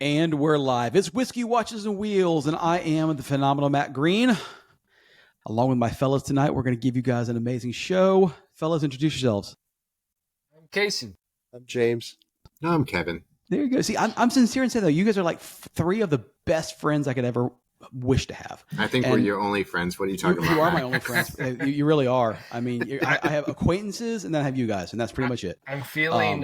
And we're live. It's Whiskey Watches and Wheels, and I am the phenomenal Matt Green. Along with my fellas tonight, we're going to give you guys an amazing show. Fellas, introduce yourselves. I'm Casey. I'm James. No, I'm Kevin. There you go. See, I'm sincere and say, though, you guys are like three of the best friends I could ever wish to have. I think we're your only friends. What are you talking about? You are my only friends. You really are. I mean, I have acquaintances, and then I have you guys, and that's pretty much it. I'm feeling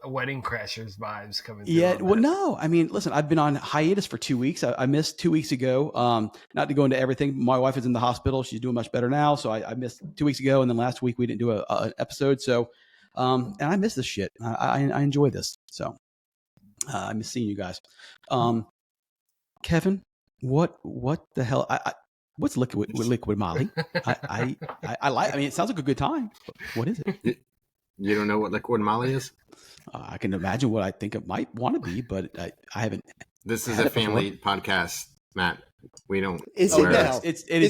Wedding Crashers vibes coming through. Yeah, well, no. I mean, listen, I've been on hiatus for 2 weeks. I missed 2 weeks ago. Not to go into everything. My wife is in the hospital. She's doing much better now. So I missed 2 weeks ago, and then last week we didn't do an episode. So, and I miss this shit. I enjoy this. So I miss seeing you guys. Kevin, what the hell? What's liquid Molly? I like. I mean, it sounds like a good time. But what is it? You don't know what liquid Molly is? I can imagine what I think it might want to be, but I haven't. This is a family podcast, Matt. We don't. It is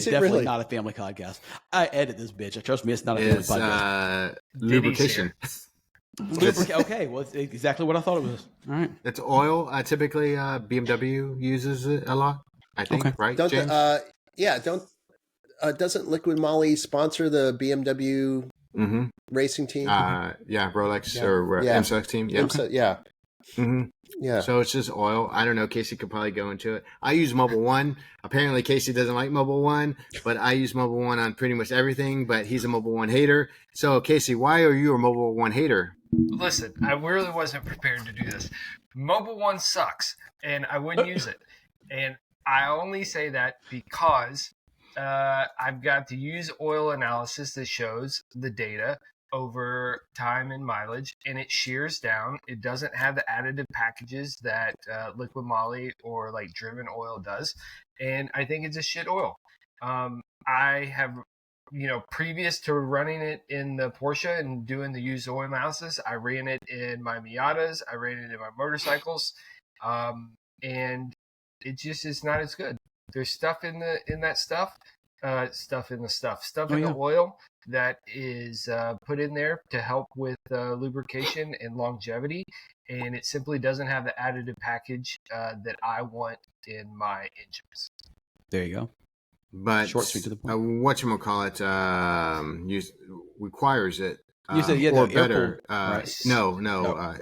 definitely really? Not a family podcast. I edit this bitch. Trust me, it's not a family podcast. Lubrication. Okay, well, it's exactly what I thought it was. All right. It's oil. Typically, BMW uses it a lot. I think, okay. Right, James? Doesn't Liquid Molly sponsor the BMW racing team? Rolex or MSX team. Yeah. Yeah. So it's just oil. I don't know. Casey could probably go into it. I use Mobile One. Apparently, Casey doesn't like Mobile One, but I use Mobile One on pretty much everything. But he's a Mobile One hater. So, Casey, why are you a Mobile One hater? Listen, I really wasn't prepared to do this. Mobile One sucks, and I wouldn't use it. And I only say that because I've got to use oil analysis that shows the data over time and mileage, and it shears down. It doesn't have the additive packages that liquid moly or like driven oil does, and I think it's a shit oil. I have, previous to running it in the Porsche and doing the used oil analysis, I ran it in my Miatas, I ran it in my motorcycles, and it just is not as good. There's stuff in the oil that is put in there to help with lubrication and longevity, and it simply doesn't have the additive package that I want in my engines. There you go. But short, sweet to the point. Requires it. You said or better. Right. No,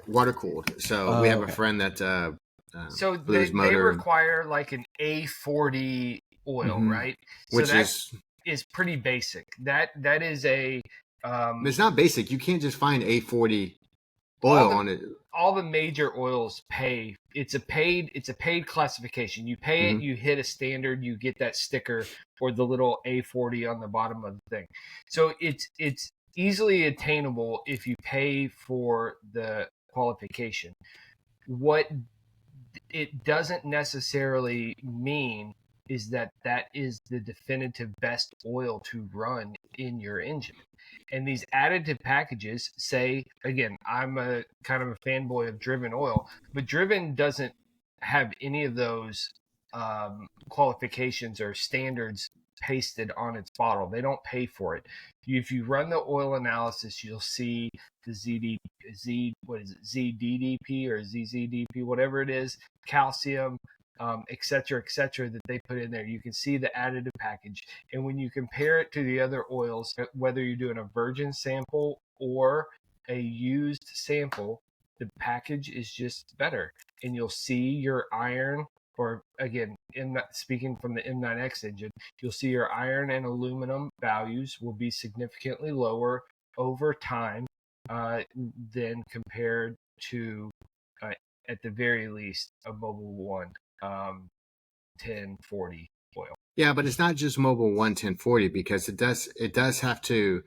water cooled. So we have a friend that. So they require like an A40 oil, right? So which is pretty basic. That is a. It's not basic. You can't just find A40 oil on it. All the major oils pay. It's a paid classification. You pay it, you hit a standard, you get that sticker or the little A40 on the bottom of the thing. So it's easily attainable if you pay for the qualification. What it doesn't necessarily mean is that is the definitive best oil to run in your engine. And these additive packages say, again, I'm a kind of a fanboy of Driven oil, but Driven doesn't have any of those qualifications or standards pasted on its bottle. They don't pay for it. If you run the oil analysis, you'll see the ZDDP or ZZDP, whatever it is, calcium, et cetera, that they put in there. You can see the additive package. And when you compare it to the other oils, whether you're doing a virgin sample or a used sample, the package is just better. And you'll see your iron, or again, speaking from the M9X engine, you'll see your iron and aluminum values will be significantly lower over time than compared to, at the very least, a Mobile One 1040 oil. Yeah, but it's not just Mobile One 1040 because it does have to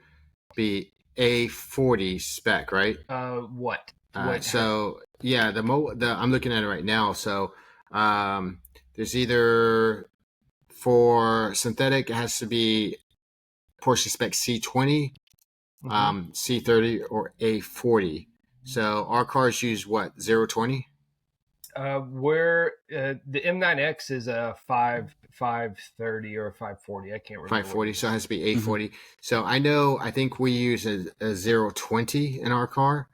be A40 spec, right? What? So yeah, I'm looking at it right now. So there's either for synthetic it has to be Porsche spec C20, C30, or A40. So our cars use what, 020? Where the M9X is a 530 or a 540. I can't remember. 540, so it has to be A40. So I think we use a 020 in our car.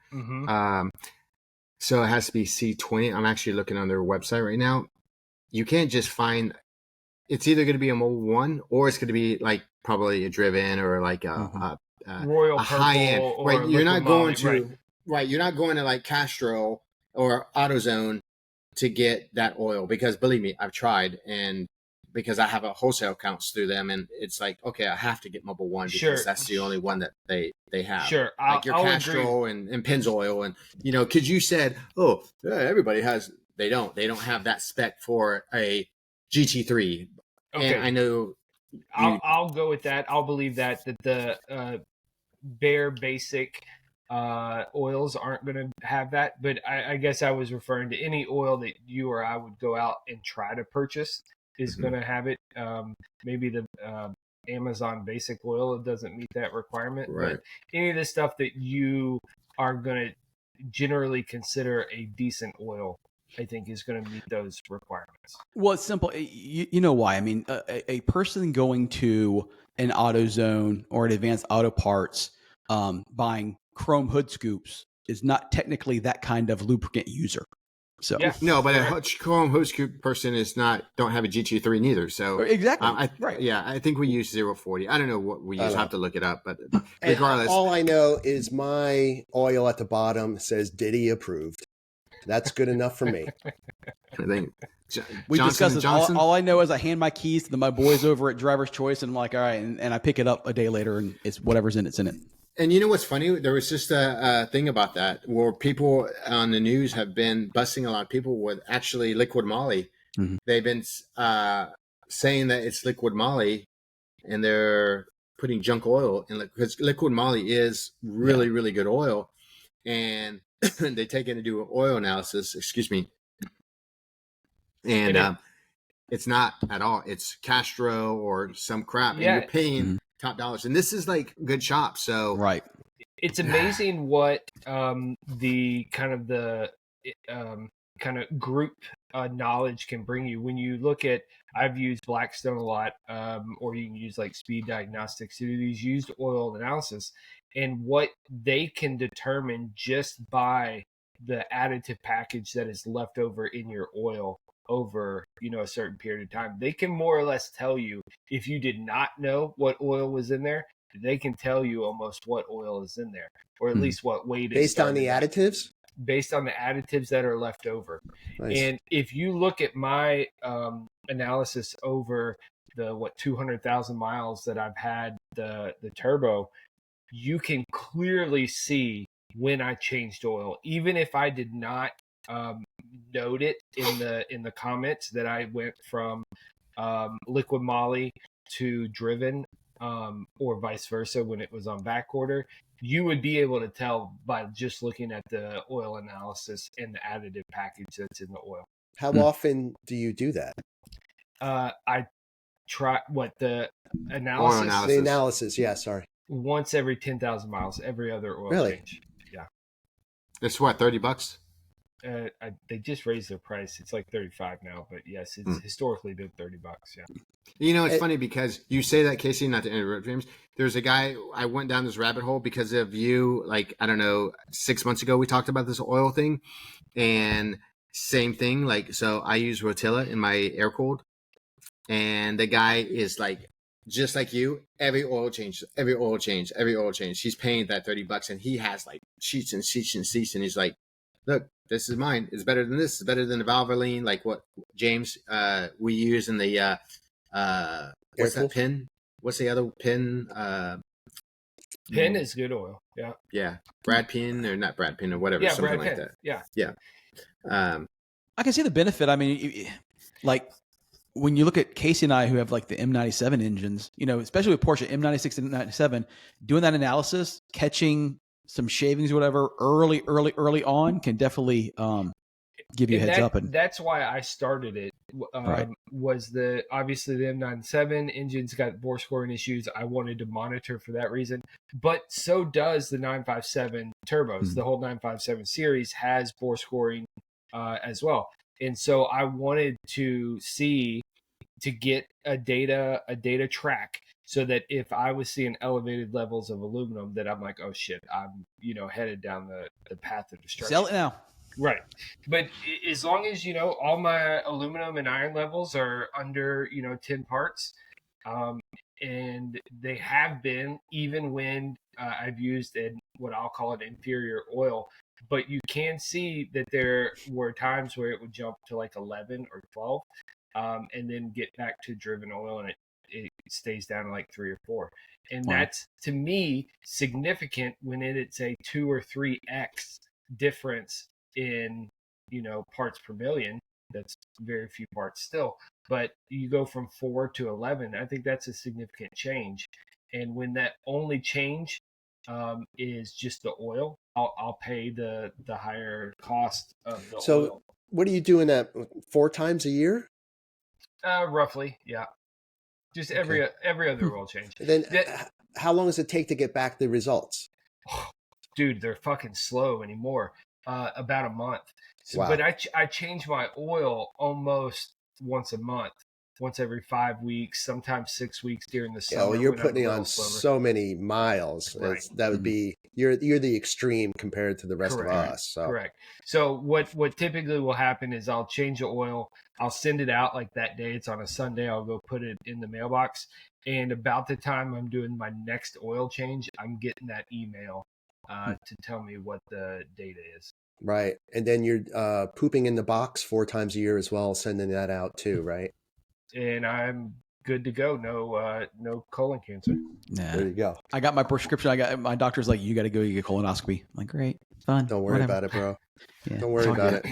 So it has to be C20. I'm actually looking on their website right now. You can't just find. It's either going to be a Mobile One or it's going to be like probably a driven or like Royal a high end. Purple Right, or you're not going Liquid to Moly, right. You're not going to like Castro or AutoZone to get that oil because believe me, I've tried and because I have a wholesale accounts through them and it's like okay, I have to get Mobile One because Sure. that's the only one that they have. Sure, Like your I'll Castro agree. and Pennzoil and because you said yeah, everybody has. They don't have that spec for a GT3. Okay, And I know I'll go with that. I'll believe that the bare basic oils aren't going to have that. But I guess I was referring to any oil that you or I would go out and try to purchase is going to have it. Maybe the Amazon basic oil doesn't meet that requirement. Right. But any of the stuff that you are going to generally consider a decent oil, I think is going to meet those requirements. Well, it's simple. You know why? I mean, a person going to an AutoZone or an Advanced Auto Parts buying chrome hood scoops is not technically that kind of lubricant user. So Yeah. no, but Correct. a chrome hood scoop person don't have a GT3 neither. So exactly, right. Yeah, I think we use 040. I don't know what we use. I have to look it up. But And regardless, all I know is my oil at the bottom says Diddy approved. That's good enough for me. I think we discussed this. Johnson. All I know is I hand my keys to my boys over at Driver's Choice, and I'm like, all right, and I pick it up a day later, and it's whatever's in it's in it. And you know what's funny? There was just a thing about that where people on the news have been busting a lot of people with actually liquid moly. Mm-hmm. They've been saying that it's liquid moly, and they're putting junk oil in because liquid moly is really, really good oil. And they take it and do an oil analysis, excuse me. And it's not at all. It's Castro or some crap. Yeah. And you're paying top dollars. And this is like good shop. So right. It's amazing what the kind of group knowledge can bring you. When you look at, I've used Blackstone a lot, or you can use like Speed Diagnostics to do these used oil analysis, and what they can determine just by the additive package that is left over in your oil over a certain period of time. They can more or less tell you, if you did not know what oil was in there, they can tell you almost what oil is in there, or at least what weight is based on the additives. Based on the additives that are left over. Nice. And if you look at my analysis over the 200,000 miles that I've had the turbo, you can clearly see when I changed oil, even if I did not note it in the comments that I went from liquid moly to driven, or vice versa when it was on back order. You would be able to tell by just looking at the oil analysis and the additive package that's in the oil. How often do you do that? I try the analysis. Oil analysis. The analysis, yeah, sorry. Once every 10,000 miles, every other oil Really? change. Yeah. It's what, $30? They just raised their price. It's like 35 now, but yes, it's historically been $30. Yeah. It's funny because you say that, Casey, not to interrupt James. There's a guy, I went down this rabbit hole because of you, like, I don't know, 6 months ago, we talked about this oil thing and same thing. Like, so I use Rotilla in my air cooled and the guy is like, just like you, every oil change. He's paying that $30 and he has like sheets and sheets and sheets. And he's like, look, this is mine. It's better than this. It's better than the Valvoline, like what James we use in the what's that pin? What's the other pin? Pin is good oil. Yeah. Yeah. Brad Pin or not Brad Pin or whatever. Yeah, something Brad like Pin. that. Yeah. I can see the benefit. I mean, like when you look at Casey and I, who have like the M97 engines, especially with Porsche M96 and M97, doing that analysis, catching some shavings or whatever early on can definitely give you a heads up. And that's why I started it. Right. Was obviously the M97 engine's got bore scoring issues. I wanted to monitor for that reason, but so does the 957 turbos. The whole 957 series has bore scoring as well, and so I wanted to get a data track so that if I was seeing elevated levels of aluminum, that I'm like, oh shit, I'm headed down the path of destruction. Sell it now. Right. But as long as, all my aluminum and iron levels are under, 10 parts, um, and they have been, even when I've used what I'll call an inferior oil, but you can see that there were times where it would jump to like 11 or 12, and then get back to driven oil, and it stays down to like 3 or 4. And Wow. that's, to me, significant when it's a 2 or 3x difference in parts per million. That's very few parts still, but you go from 4 to 11. I think that's a significant change. And when that only change is just the oil, I'll pay the higher cost of the So oil. what are you doing that 4 times a year? Roughly, yeah. Just every other oil change. Then how long does it take to get back the results? Dude, they're fucking slow anymore. About a month. So, Wow. But I change my oil almost once a month, once every 5 weeks, sometimes 6 weeks during the summer. Oh, you're when I'm putting a on little slower. so many miles. Right. That would be you're the extreme compared to the rest Correct. of us. So. Correct. So what typically will happen is I'll change the oil. I'll send it out like that day. It's on a Sunday. I'll go put it in the mailbox. And about the time I'm doing my next oil change, I'm getting that email to tell me what the data is. Right. And then you're pooping in the box 4 times a year as well, sending that out too, right? And I'm good to go. No colon cancer. Yeah. There you go. I got my prescription. My doctor's like, you got to go get a colonoscopy. I'm like, great, fun. Don't worry about it, bro. Yeah, Don't worry about it.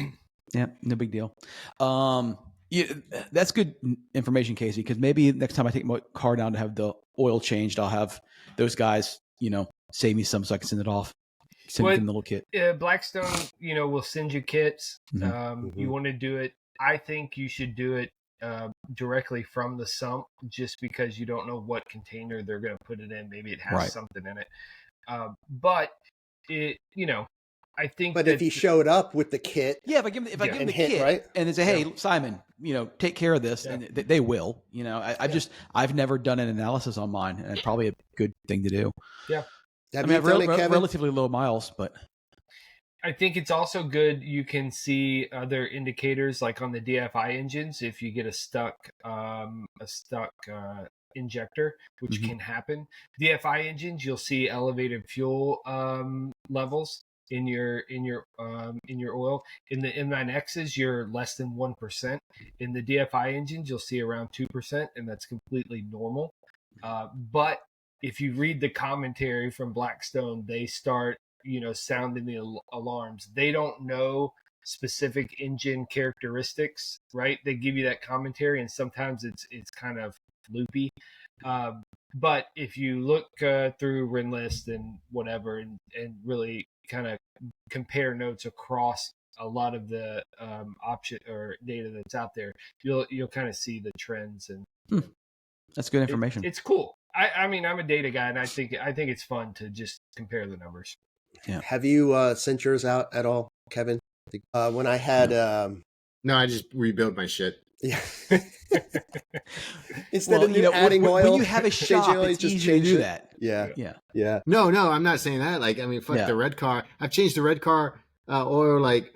Yeah, no big deal. Yeah, that's good information, Casey, because maybe next time I take my car down to have the oil changed, I'll have those guys, save me some so I can send it off. Send them the little kit. Blackstone, will send you kits. Mm-hmm. You want to do it. I think you should do it directly from the sump, just because you don't know what container they're going to put it in. Maybe it has something in it. But it, I think. But if he showed up with the kit, if I give him the kit, right? And they say, "Hey, Simon, take care of this," and they will. I've never done an analysis on mine, and it's probably a good thing to do. Yeah, I have relatively low miles, but I think it's also good. You can see other indicators, like on the DFI engines, if you get a stuck injector, which can happen. DFI engines, you'll see elevated fuel levels in your oil. In the M9Xs, you're less than 1%. In the DFI engines, you'll see around 2%, and that's completely normal. But if you read the commentary from Blackstone, they start sounding the alarms. They don't know specific engine characteristics, right? They give you that commentary, and sometimes it's kind of loopy. But if you look through RINList and whatever, and really kind of compare notes across a lot of the option or data that's out there, you'll kind of see the trends. And that's good information. It's cool. I mean, I'm a data guy, and I think it's fun to just compare the numbers. Yeah. Have you sent yours out at all, Kevin? When I had no, I just rebuild my shit. Yeah. Instead of adding oil, when you have a shop, it's easy to do that. Yeah. No, I'm not saying that. Like, I mean, fuck the red car. I've changed the red car oil like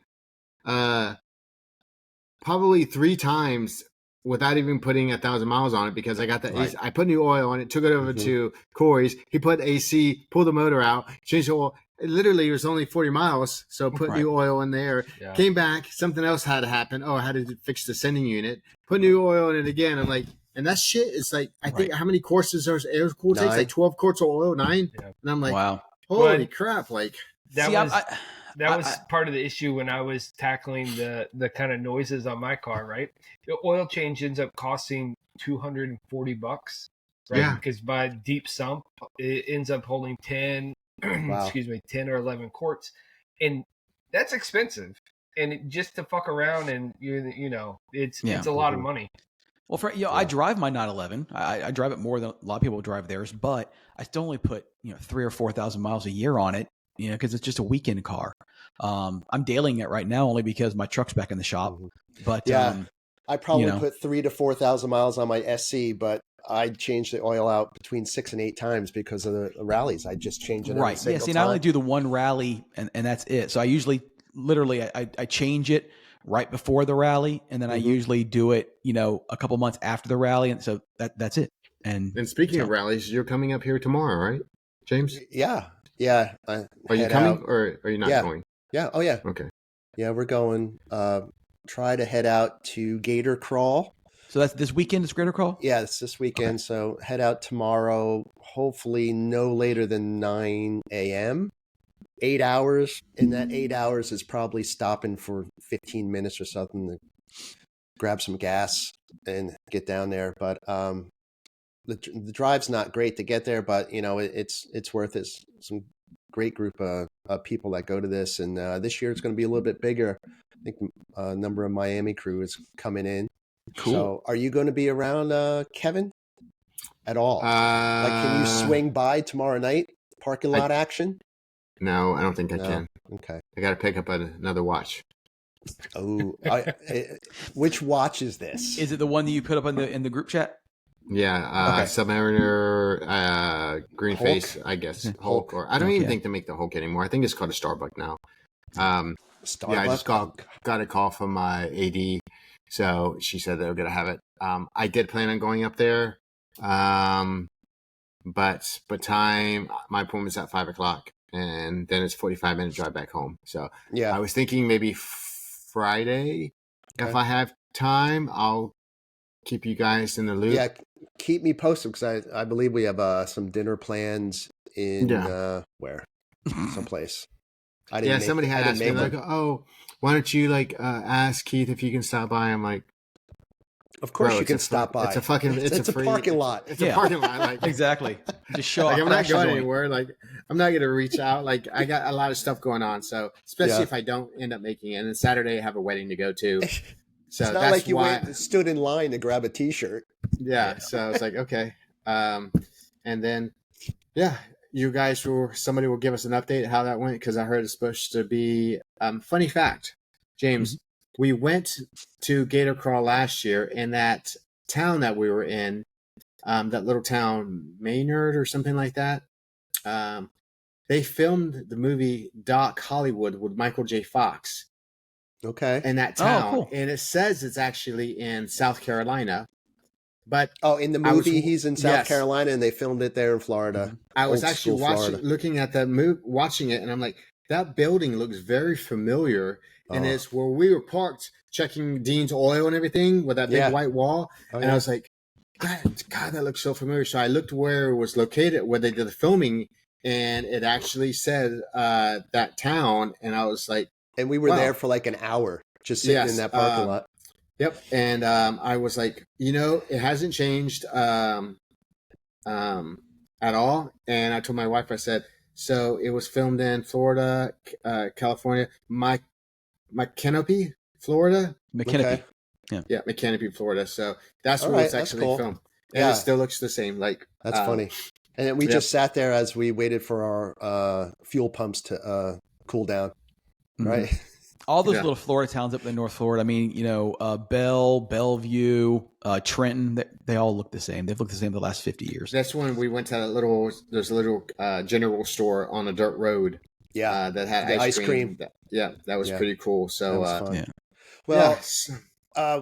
probably 3 times without even putting 1,000 miles on it, because I got the AC. I put new oil on it, took it over to Corey's. He put AC, pulled the motor out, changed the oil. Literally, it was only 40 miles, so put new oil in there. Yeah. Came back, something else had to happen. I had to fix the sending unit. Put new oil in it again. I'm like, and that shit is like, I think how many courses there's air cool takes? Like 12 quarts of oil, 9. Yeah. And I'm like, wow, holy crap! Like that was part of the issue when I was tackling the kind of noises on my car. Right, the oil change ends up costing $240, right? Yeah. Because by deep sump, it ends up holding 10 or 11 quarts, and that's expensive. And just to fuck around, and it's a lot of money. Well, I drive my 911. I drive it more than a lot of people drive theirs, but I still only put 3,000 or 4,000 miles a year on it, because it's just a weekend car. I'm dailying it right now only because my truck's back in the shop. But I probably put 3,000 to 4,000 miles on my SC, but I changed the oil out between 6 and 8 times because of the rallies. I just change it every single time. I only do the one rally, and that's it. So I usually literally I change it right before the rally, and then I usually do it, a couple months after the rally, and so that's it. And speaking of rallies, you're coming up here tomorrow, right, James? Yeah. Are you coming or are you not going? Yeah. Oh, yeah. Okay. Yeah, we're going. Try to head out to Gator Crawl. So that's this weekend. It's Gator Crawl. Yeah, it's this weekend. Okay. So head out tomorrow. Hopefully, no later than 9 a.m. 8 hours, and that 8 hours is probably stopping for 15 minutes or something to grab some gas and get down there. But the drive's not great to get there, but it's worth it. Some great group of people that go to this, and this year it's going to be a little bit bigger. I think a number of Miami crew is coming in. Cool. So are you going to be around, Kevin, at all? Can you swing by tomorrow night? Parking lot action? No, I don't think I can. Okay. I got to pick up another watch. Oh, which watch is this? Is it the one that you put up in the group chat? Yeah, Submariner, Green Hulk? Face, I guess. Hulk, or I don't even think they make the Hulk anymore. I think it's called a Starbuck now. Starbuck? Yeah, I just got a call from my AD, so she said they were going to have it. I did plan on going up there, but time, my appointment's at 5:00, and then it's 45-minute drive back home. So yeah, I was thinking maybe Friday, if I have time, I'll keep you guys in the loop. Yeah, keep me posted, because I believe we have some dinner plans in where? Someplace. Somebody had asked me, like, oh, why don't you ask Keith if you can stop by? I'm like, of course you can stop by. It's a parking lot. It's a parking lot. Exactly. Just show up. I'm not going anywhere. I'm not going to reach out. I got a lot of stuff going on. So especially if I don't end up making it. And then Saturday I have a wedding to go to. So it's not like you stood in line to grab a T-shirt. Yeah. So I was like, okay. And then, you guys somebody will give us an update how that went, because I heard it's supposed to be funny fact, James. We went to Gator Crawl last year, and that town that we were in, that little town, Maynard or something like that, they filmed the movie Doc Hollywood with Michael J. Fox. Okay. In that town. Cool. And it says it's actually in South Carolina. But in the movie, he's in South Carolina, and they filmed it there in Florida. I was actually looking at that movie, watching it, and I'm like, that building looks very familiar. And it's where we were parked checking Dean's oil and everything with that big white wall. I was like, God, that looks so familiar. So I looked where it was located, where they did the filming, and it actually said that town. And I was like, and we were there for like an hour, just sitting in that parking lot. Yep. And I was like, it hasn't changed at all. And I told my wife, I said, so it was filmed in Florida, California, McKenopy, Florida. McKenopy. Okay. Yeah, McKenopy, Florida. So that's where it's actually filmed. And it still looks the same. That's funny. And then we just sat there as we waited for our fuel pumps to cool down. Right. All those little Florida towns up in North Florida. I mean, Bellevue, Trenton, they all look the same. They've looked the same the last 50 years. That's when we went to there's a little general store on a dirt road. Yeah. That had ice cream. That was pretty cool. So, well,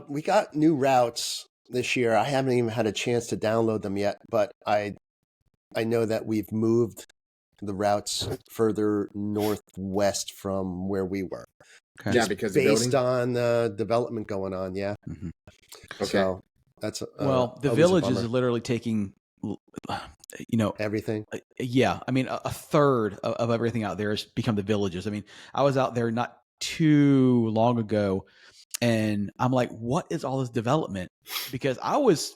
we got new routes this year. I haven't even had a chance to download them yet, but I know that we've moved the routes further northwest from where we were. Okay. Yeah, because based on the development going on. Yeah. Mm-hmm. Okay. So that's the village is literally taking, everything. Yeah, I mean, a third of everything out there has become the villages. I mean, I was out there not too long ago, and I'm like, what is all this development? Because I was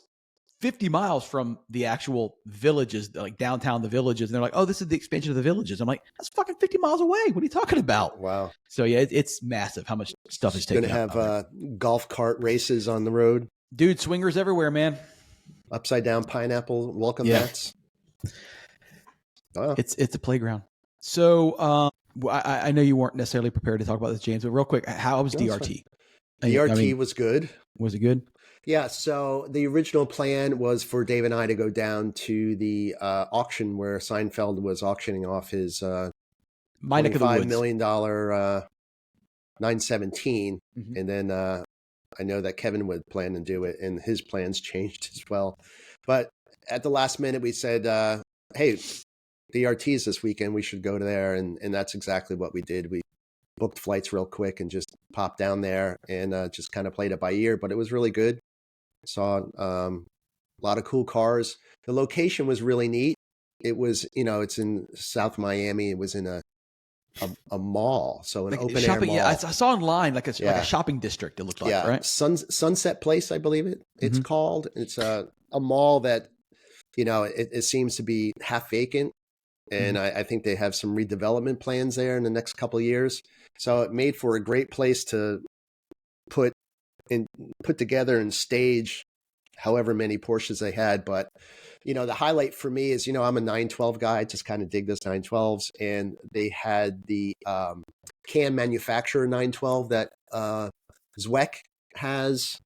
50 miles from the actual villages, like downtown the villages. And they're like, oh, this is the expansion of the villages. I'm like, that's fucking 50 miles away. What are you talking about? Wow. So yeah, it's massive how much stuff is taken. Going to have golf cart races on the road. Dude, swingers everywhere, man. Upside down pineapple welcome mats. Wow. It's a playground. So I know you weren't necessarily prepared to talk about this, James, but real quick, how was DRT? DRT was good. Was it good? Yeah, so the original plan was for Dave and I to go down to the auction where Seinfeld was auctioning off his $25 million 917, Mhm. and then I know that Kevin would plan to do it, and his plans changed as well. But at the last minute, we said, "Hey, DRT's this weekend. We should go to there," and that's exactly what we did. We booked flights real quick and just popped down there and just kind of played it by ear. But it was really good. Saw a lot of cool cars. The location was really neat. It was, it's in South Miami. It was in a mall, so an Like open air shopping, mall. yeah, I saw online like a Yeah. shopping district. It looked like, Yeah, right? Sunset Place, I believe it's Mhm. called. It's a mall that, it seems to be half vacant, and I think they have some redevelopment plans there in the next couple of years. So it made for a great place to put together and stage however many Porsches they had. But the highlight for me is, I'm a 912 guy. I just kind of dig those 912s, and they had the Can manufacturer 912 that Zweck has.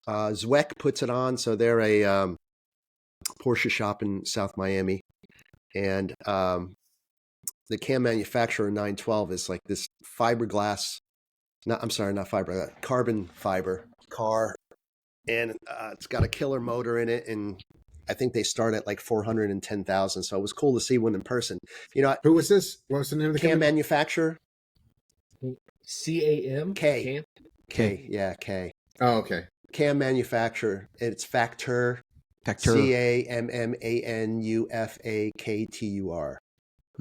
Zweck puts it on, so they're a Porsche shop in South Miami, and the Can manufacturer 912 is like this fiberglass. I'm sorry, not fiber, carbon fiber car, and it's got a killer motor in it, and I think they start at like 410,000. So it was cool to see one in person. Who was this? What was the name of the Can company? manufacturer. CAM? K. Yeah, K. Oh, okay. Can manufacturer. It's Factor. CAMMANUFAKTUR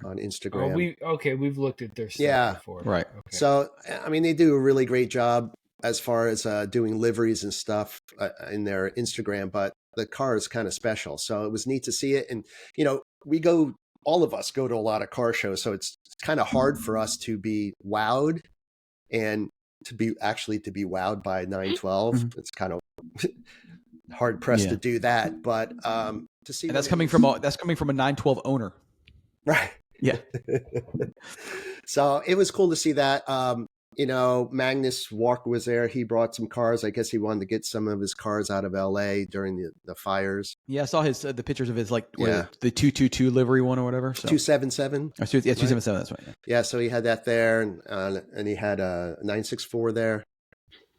on Instagram. We've looked at their stuff Yeah. before. Right. Okay. So, I mean, they do a really great job as far as doing liveries and stuff in their Instagram, but the car is kind of special. So it was neat to see it. And, all of us go to a lot of car shows, so it's kind of hard for us to be wowed and to be wowed by 912. Mhm. It's kind of hard pressed Yeah. to do that, but to see And that's coming from a 912 owner. right. Yeah. So it was cool to see that. Magnus Walker was there. He brought some cars. I guess he wanted to get some of his cars out of LA during the fires. Yeah, I saw the pictures of his Yeah. the 222 livery one or whatever. So. 277. Yeah, 277. That's right. Yeah. Yeah, so he had that there, and he had a 964 there.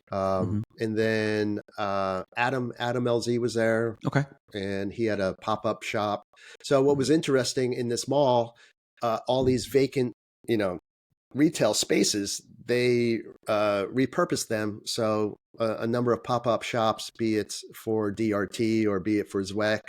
And then Adam LZ was there. Okay. And he had a pop-up shop. So what was interesting in this mall, all these vacant, retail spaces, they repurposed them. So a number of pop-up shops, be it for DRT or be it for Zweck.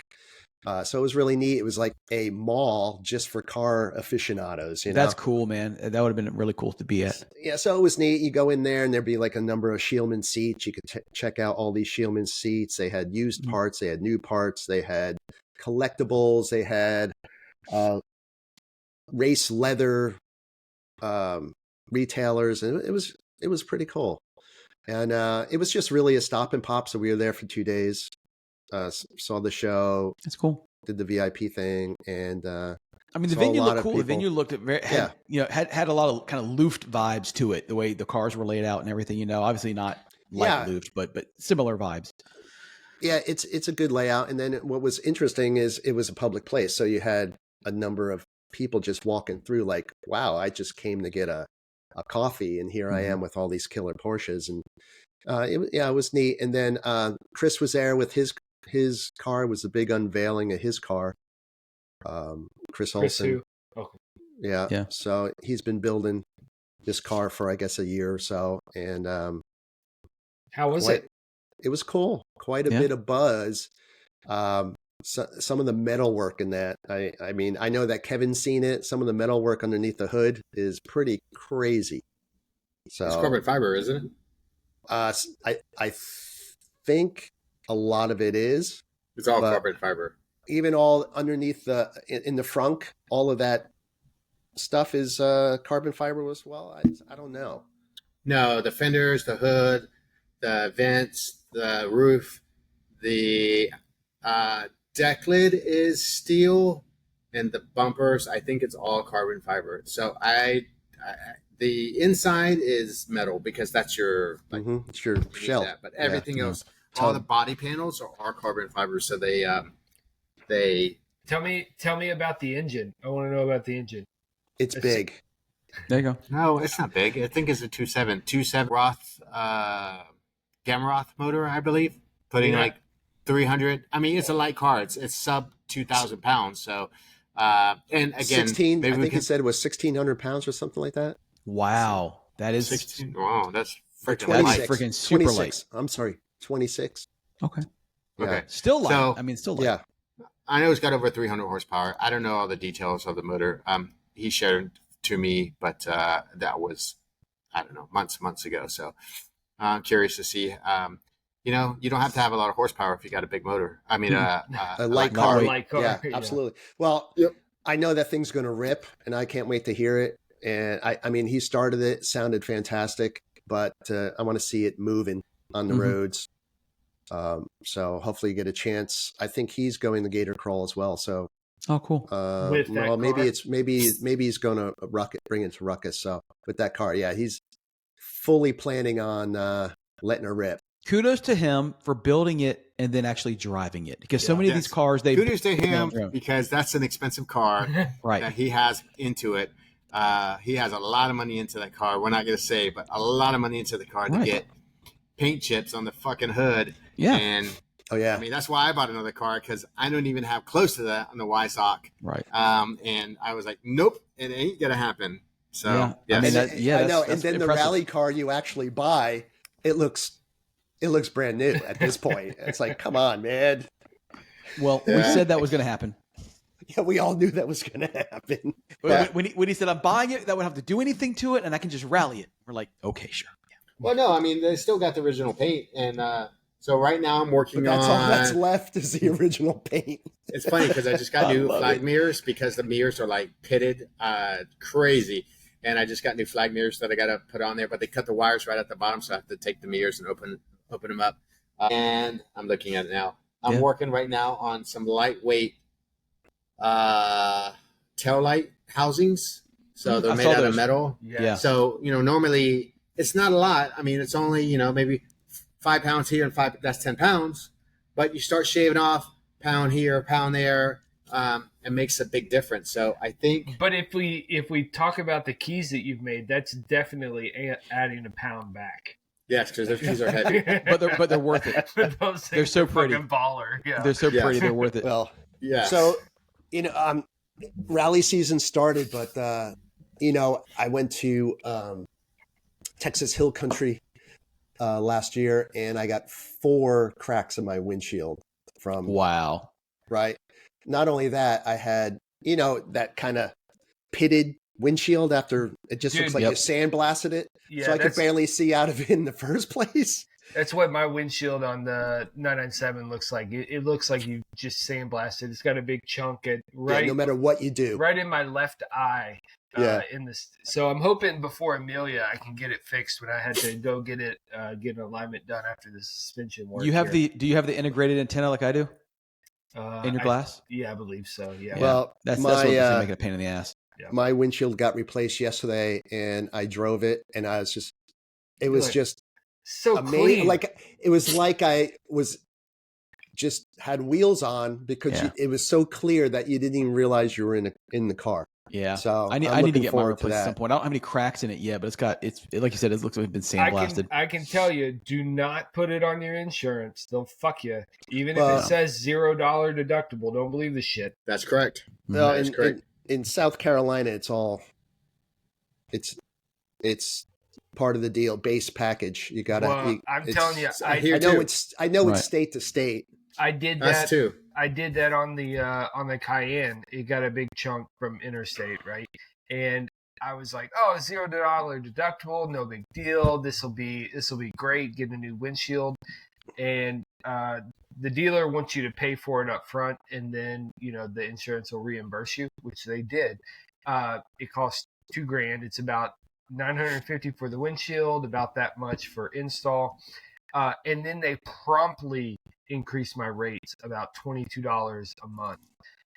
So it was really neat. It was like a mall just for car aficionados. That's cool, man. That would have been really cool to be at. Yeah, so it was neat. You go in there and there'd be like a number of Scheelman seats. You could check out all these Scheelman seats. They had used parts. They had new parts. They had collectibles. They had race leather retailers, and it was pretty cool. And it was just really a stop and pop. So we were there for 2 days. Saw the show. That's cool. Did the VIP thing, and I mean, the venue looked cool. The venue looked had a lot of kind of Luft vibes to it. The way the cars were laid out and everything. Obviously not like Luft, but similar vibes. Yeah, it's a good layout. And then what was interesting is it was a public place, so you had a number of people just walking through. Like, wow, I just came to get a coffee, and here I am with all these killer Porsches, and it was neat. And then Chris was there with his car. It was a big unveiling of his car. Chris Olsen. Okay. Yeah. So he's been building this car for, I guess, a year or so. And how was it? It was cool. Quite a bit of buzz. Some of the metalwork in that. I mean, I know that Kevin's seen it. Some of the metalwork underneath the hood is pretty crazy. So it's carbon fiber, isn't it? I think a lot of it is. It's all carbon fiber. Even all underneath in the frunk, all of that stuff is carbon fiber as well. I don't know. No, the fenders, the hood, the vents, the roof, the deck lid is steel, and the bumpers, I think it's all carbon fiber. So the inside is metal because that's your it's your shell. That. But everything else, all the body panels are carbon fiber. So they tell me about the engine. I want to know about the engine. It's big. There you go. No, it's not big. I think it's a 2.7 Roth Gamroth motor, I believe. Putting Yeah. like 300. I mean, it's a light car. It's sub 2,000 pounds. So, and again, 16. maybe I we think he could said it was 1,600 pounds or something like that. Wow, that is 16. Wow, that's Or freaking That's light. 26. freaking super 26. I'm sorry, 26. okay. Yeah. Okay. Still light. So- I mean, still light. Yeah. I know it's got over 300 horsepower. I don't know all the details of the motor. He shared to me, but that was, I don't know, months ago. So I'm curious to see. You know, you don't have to have a lot of horsepower if you got a big motor. I mean, A light light car. weight. Light car, Yeah, yeah. absolutely. Well, Yep. I know that thing's going to rip, and I can't wait to hear it. And I mean, he started it, sounded fantastic, but I want to see it moving on the Mhm. roads. So hopefully you get a chance. I think he's going to Gator Crawl as well. So, Oh, cool. With that well, maybe car? it's maybe he's going to bring it to Ruckus. So with that car, yeah, he's fully planning on letting her rip. Kudos to him for building it and then actually driving it, because so Yeah. many of Yes. these cars kudos to him on their own. because that's an expensive car right. that he has into it. He has a lot of money into that car. We're not going to say, but a lot of money into the car to Right. get paint chips on the fucking hood. Yeah. And Oh yeah, I mean, that's why I bought another car, because I don't even have close to that on the YSOC. Right. And I was like, nope, it ain't going to happen. So, Yeah. yes. I mean, And that- yeah, I know. that's And then impressive. the rally car you actually buy, it looks brand new at this point. It's like, come on, man. Well, we Yeah. said that was going to happen. Yeah, we all knew that was going to happen. When he said, I'm buying it, that would have to do anything to it, and I can just rally it. We're like, okay, sure. Well, no, I mean, they still got the original paint. And so right now I'm working But that's on. all that's left is the original paint. It's funny because I just got I new love flag it. mirrors, because the mirrors are like pitted, crazy. And I just got new flag mirrors that I got to put on there, but they cut the wires right at the bottom, so I have to take the mirrors and open them up. And I'm looking at it now. I'm Yeah. working right now on some lightweight tail light housings. So they're I made saw out of those. metal. Yeah. So, normally it's not a lot. I mean, it's only, maybe 5 pounds here and that's 10 pounds. But you start shaving off pound here, pound there, it makes a big difference. So I think, But if we talk about the keys that you've made, that's definitely adding a pound back. yes, because those keys are heavy. But they're worth it. Those things They're so are pretty. fucking baller. Yeah. They're so Yeah. pretty. They're worth it. Well, Yeah. so, rally season started, but, I went to Texas Hill Country last year, and I got 4 cracks in my windshield from Wow. right. Not only that, I had, that kind of pitted windshield after it just looks Dude, like yep. you sandblasted it. Yeah, So I could that's- barely see out of it in the first place. That's what my windshield on the 997 looks like. It looks like you just sandblasted. It's got a big chunk at right, Yeah, no matter what you do. right in my left eye. Yeah. In this, so I'm hoping before Amelia I can get it fixed. When I had to go get an alignment done after the suspension work. Do you have here. the integrated antenna like I do in your glass? Yeah, I believe so. Yeah. Well, That's my, what it's making a pain in the ass. my windshield got replaced yesterday, and I drove it, and I was just, it was Good. just So amazing. clean. Like it was like I was just had wheels on because Yeah. it was so clear that you didn't even realize you were in the car. Yeah. So I need I'm to looking get mine forward to replaced at that. some point. I don't have any cracks in it yet, but it's like you said, it looks like it's been sandblasted. I can tell you, do not put it on your insurance. They'll fuck you. Even Well- if it says $0 deductible, don't believe the shit. that's correct. Well, That's in, correct. in South Carolina, it's part of the deal. Base package. You gotta. Well, I'm telling you, Here I know too. I know Right. it's state to state. I did Us that. too. I did that on the Cayenne. It got a big chunk from interstate, right? And I was like, "Oh, $0 deductible, no big deal. This will be great. Get a new windshield." And the dealer wants you to pay for it up front, and then the insurance will reimburse you, which they did. It costs $2,000. It's about $950 for the windshield, about that much for install. And then they promptly increased my rates about $22 a month.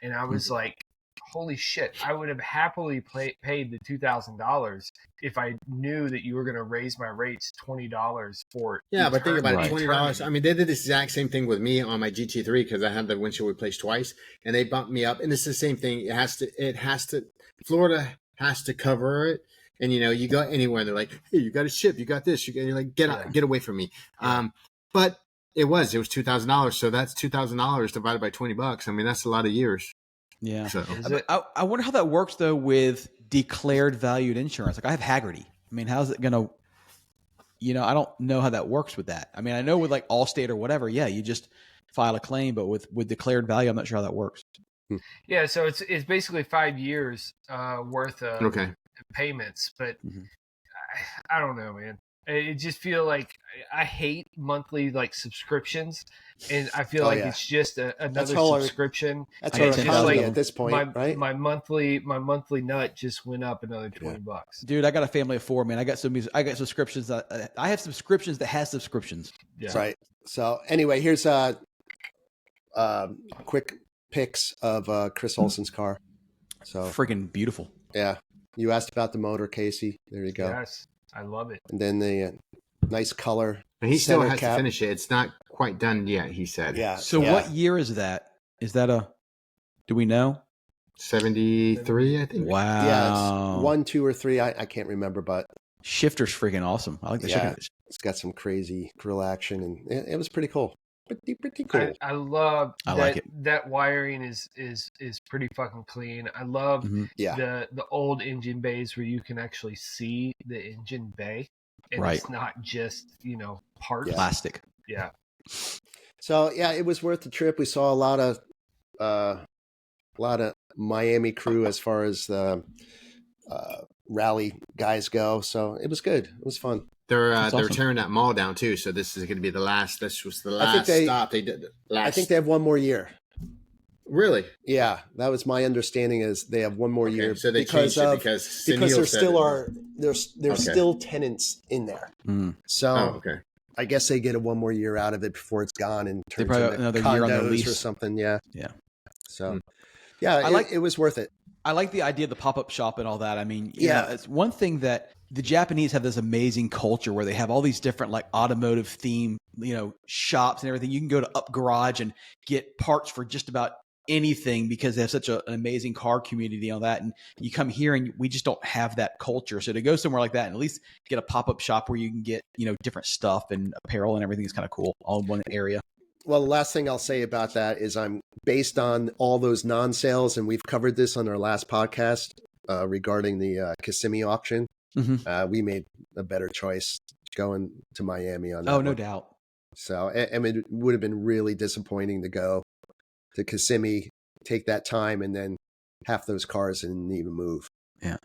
And I was like, holy shit, I would have happily paid the $2,000 if I knew that you were going to raise my rates $20 for Yeah, but think about Right. it, $20. I mean, they did the exact same thing with me on my GT3 because I had the windshield replaced twice, and they bumped me up. And it's the same thing. Florida has to cover it, And you go anywhere, they're like, "Hey, you got a ship, you got this." You're like, "Get away from me." Yeah. But it was $2,000, so that's $2,000 divided by $20. I mean, that's a lot of years. Yeah. So Is it? I wonder how that works though with declared valued insurance. Like I have Haggerty. I mean, how's it gonna? I don't know how that works with that. I mean, I know with like Allstate or whatever, yeah, you just file a claim, but with declared value, I'm not sure how that works. Yeah, so it's basically 5 years worth of okay. payments, but Mhm. I don't know, man. It just feel like I hate monthly like subscriptions, and I feel like it's just another all our- subscription. That's I our get $10 economy of them. at this point, right? My monthly nut just went up another $20. Dude, I got a family of 4, man. I got subscriptions that I have subscriptions that has subscriptions. Yeah. Right. So anyway, here's quick pics of Chris Olson's car. So Freaking beautiful. yeah, you asked about the motor, Casey. There you go. Yes, I love it. And then the nice color. But he still center has cap. to finish it. It's not quite done yet, he said. Yeah. So yeah. what year is that? Is that do we know? 73, I think. Wow. Yeah, it's 1, 2, or 3. I can't remember, but Shifter's freaking awesome. I like the Yeah. shifter. it's got some crazy grill action, and it was pretty cool. Pretty cool. I love I that. like it. That wiring is pretty fucking clean. I love Mhm. Yeah. the old engine bays where you can actually see the engine bay, and Right. it's not just parts. Yeah. Plastic. Yeah. So yeah, it was worth the trip. We saw a lot of Miami crew as far as the rally guys go. So it was good. It was fun. They're That's they're awesome. tearing that mall down too. So this is going to be the last. This was the I think last stop they did. I think they have one more year. Really. Yeah, that was my understanding. Is they have one more Okay, year so they changed it because because there Sunil said still it. are there's Okay. still tenants in there. Mm. So Oh, okay. I guess they get one more year out of it before it's gone and They turns probably into have another year on their condos lease. or something. Yeah. Yeah. So Hmm. yeah, I like- it was worth it. I like the idea of the pop-up shop and all that. I mean, Yeah. it's one thing that the Japanese have this amazing culture where they have all these different like automotive theme, shops and everything. You can go to Up Garage and get parts for just about anything because they have such an amazing car community and all that. And you come here and we just don't have that culture. So to go somewhere like that and at least get a pop-up shop where you can get, different stuff and apparel and everything is kind of cool all in one area. Well, the last thing I'll say about that is I'm based on all those non-sales, and we've covered this on our last podcast regarding the Kissimmee auction. Mm-hmm. We made a better choice going to Miami on that. Oh, no one. doubt. So, I mean, it would have been really disappointing to go to Kissimmee, take that time, and then half those cars didn't even move. Yeah.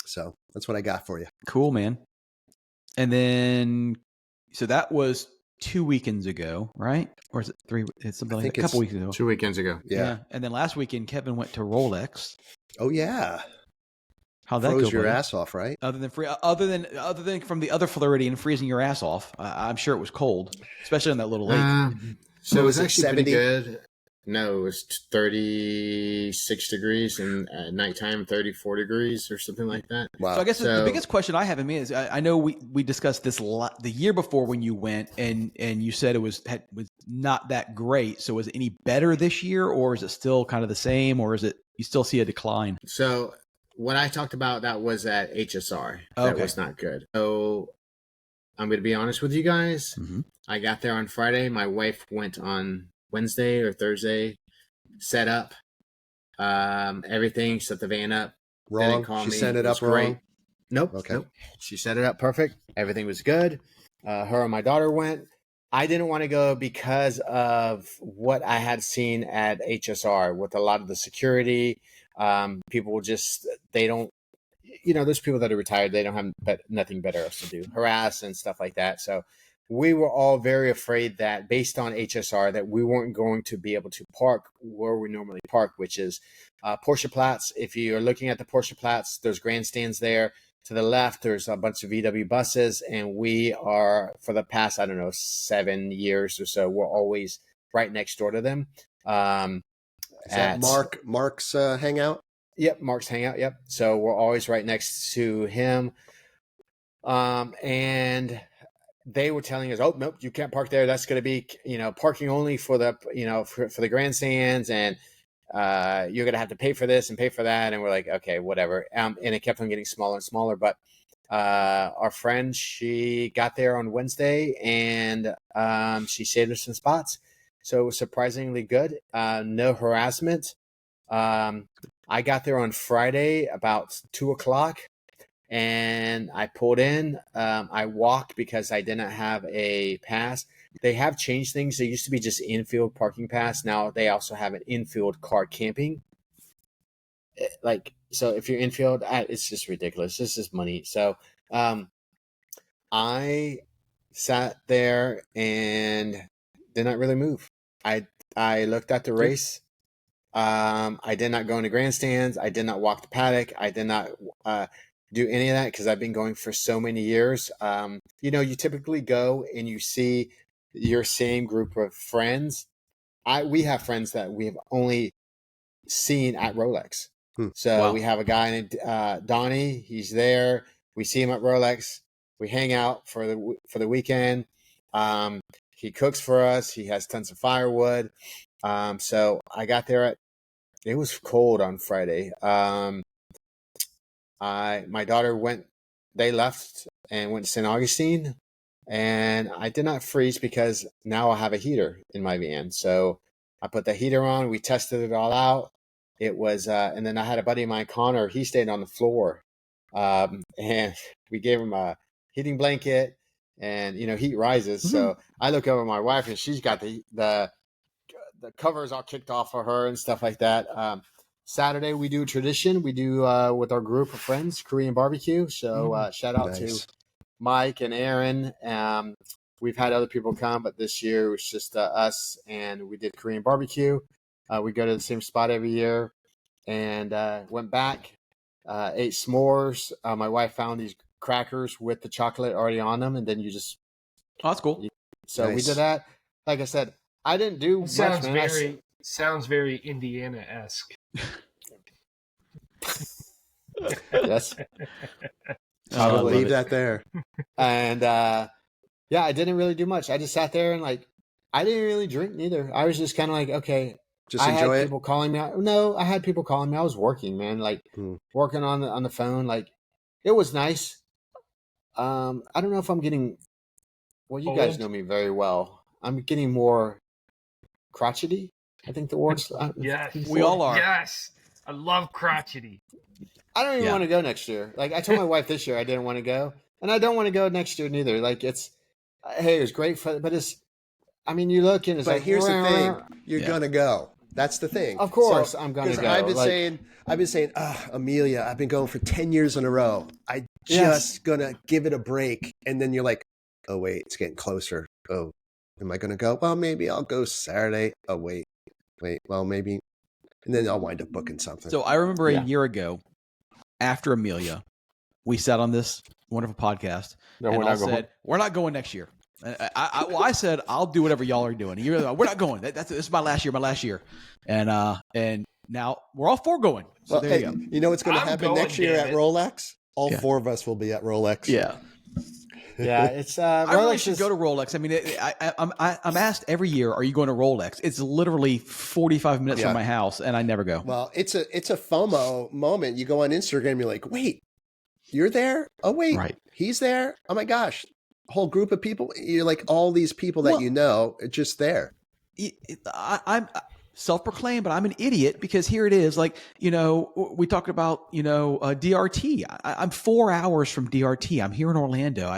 So that's what I got for you. Cool, man. And then, so that was 2 weekends ago, right? Or is it 3? It's something I like think that. A couple it's weeks ago. 2 weekends ago. Yeah. And then last weekend, Kevin went to Rolex. Oh yeah. How'd that Froze go? your buddy? ass off, right? Other than from the other Floridian freezing your ass off, I'm sure it was cold, especially on that little lake. So it was was it, actually pretty 70? good. No, it was 36 degrees, and at nighttime 34 degrees or something like that. Wow. So I guess the So- biggest question I have in me is I know we discussed this the year before when you went and you said it was not that great. So is it any better this year, or is it still kind of the same, or is it you still see a decline? So what I talked about, that was at HSR. That Okay. was not good. So I'm going to be honest with you guys. Mm-hmm. I got there on Friday. My wife went on Wednesday or Thursday, set up everything, set the van up. They didn't Wrong. call She me. set it was up wrong. great. Nope. Okay. Nope. She set it up perfect. Everything was good. Her and my daughter went. I didn't want to go because of what I had seen at HSR with a lot of the security. People just, they don't, there's people that are retired. They don't have nothing better else to do, harass and stuff like that. So we were all very afraid that based on HSR that we weren't going to be able to park where we normally park, which is Porsche Platz. If you're looking at the Porsche Platz, there's grandstands there. To the left, there's a bunch of VW buses, and we are, for the past, 7 years or so, we're always right next door to them. Is that Mark's hangout? Yep, Mark's hangout. Yep. So we're always right next to him. And they were telling us, "Oh, nope, you can't park there. That's going to be, parking only for the, for the grandstands." And you're gonna have to pay for this and pay for that, and we're like, okay, whatever. And it kept on getting smaller and smaller. But our friend, she got there on Wednesday, and she saved us some spots, so it was surprisingly good. No harassment. I got there on Friday about 2:00, and I pulled in. I walked because I didn't have a pass. They have changed things. They used to be just infield parking pass. Now they also have an infield car camping. So if you're infield, it's just ridiculous. This is money. So I sat there and did not really move. I looked at the race. I did not go into grandstands. I did not walk the paddock. I did not do any of that because I've been going for so many years. You typically go and you see your same group of friends. We have friends that we have only seen at Rolex. So Wow. we have a guy named Donnie. He's there. We see him at Rolex. We hang out for the weekend. He cooks for us. He has tons of firewood. So I got there it was cold on Friday. My daughter they left and went to St. Augustine, and I did not freeze because now I have a heater in my van. So I put the heater on. We tested it all out. It was, and then I had a buddy of mine, Connor. He stayed on the floor, and we gave him a heating blanket, and heat rises. Mm-hmm. So I look over at my wife, and she's got the covers all kicked off for her and stuff like that. Saturday we do a tradition. We do with our group of friends, Korean barbecue. So shout out to Mike and Aaron. We've had other people come, but this year it was just us, and we did Korean barbecue. We go to the same spot every year, and went back, ate s'mores. My wife found these crackers with the chocolate already on them, and then you just that's cool. So we did that. Like I said, I didn't do much. Sounds very Indiana-esque. Yes. I will leave that there. And I didn't really do much. I just sat there and I didn't really drink neither. I was just kind of like, okay. Just enjoy it. People calling me out. No, I had people calling me. I was working, man. Working on the phone. It was nice. I don't know if I'm getting. Well, you guys know me very well. I'm getting more crotchety. I think the word's. Yes, we all are. Yes, I love crotchety. I don't even want to go next year. I told my wife this year I didn't want to go, and I don't want to go next year neither. It was great for, but it's. I mean, you look and it's but here's the thing: you're gonna go. That's the thing. Of course, I'm gonna go. I've been saying, Amelia, I've been going for 10 years in a row. I just gonna give it a break, and then you're like, oh wait, it's getting closer. Oh, am I gonna go? Well, maybe I'll go Saturday. Oh wait, well maybe, and then I'll wind up booking something. So I remember a year ago, after Amelia, we sat on this wonderful podcast, and I said, we're not going next year. I said, I'll do whatever y'all are doing. You're like, we're not going. This is my last year. And now we're all four going. So there you go. You know what's going to happen next year at Rolex? All four of us will be at Rolex. Yeah. Yeah, it's I really should go to Rolex. I mean, I'm asked every year, "Are you going to Rolex?" It's literally 45 minutes from my house, and I never go. Well, it's a FOMO moment. You go on Instagram, you're like, "Wait, you're there? Oh wait, he's there? Oh my gosh!" Whole group of people. You're like all these people that are just there. I'm self-proclaimed, but I'm an idiot because here it is. We talked about, DRT. I'm 4 hours from DRT. I'm here in Orlando.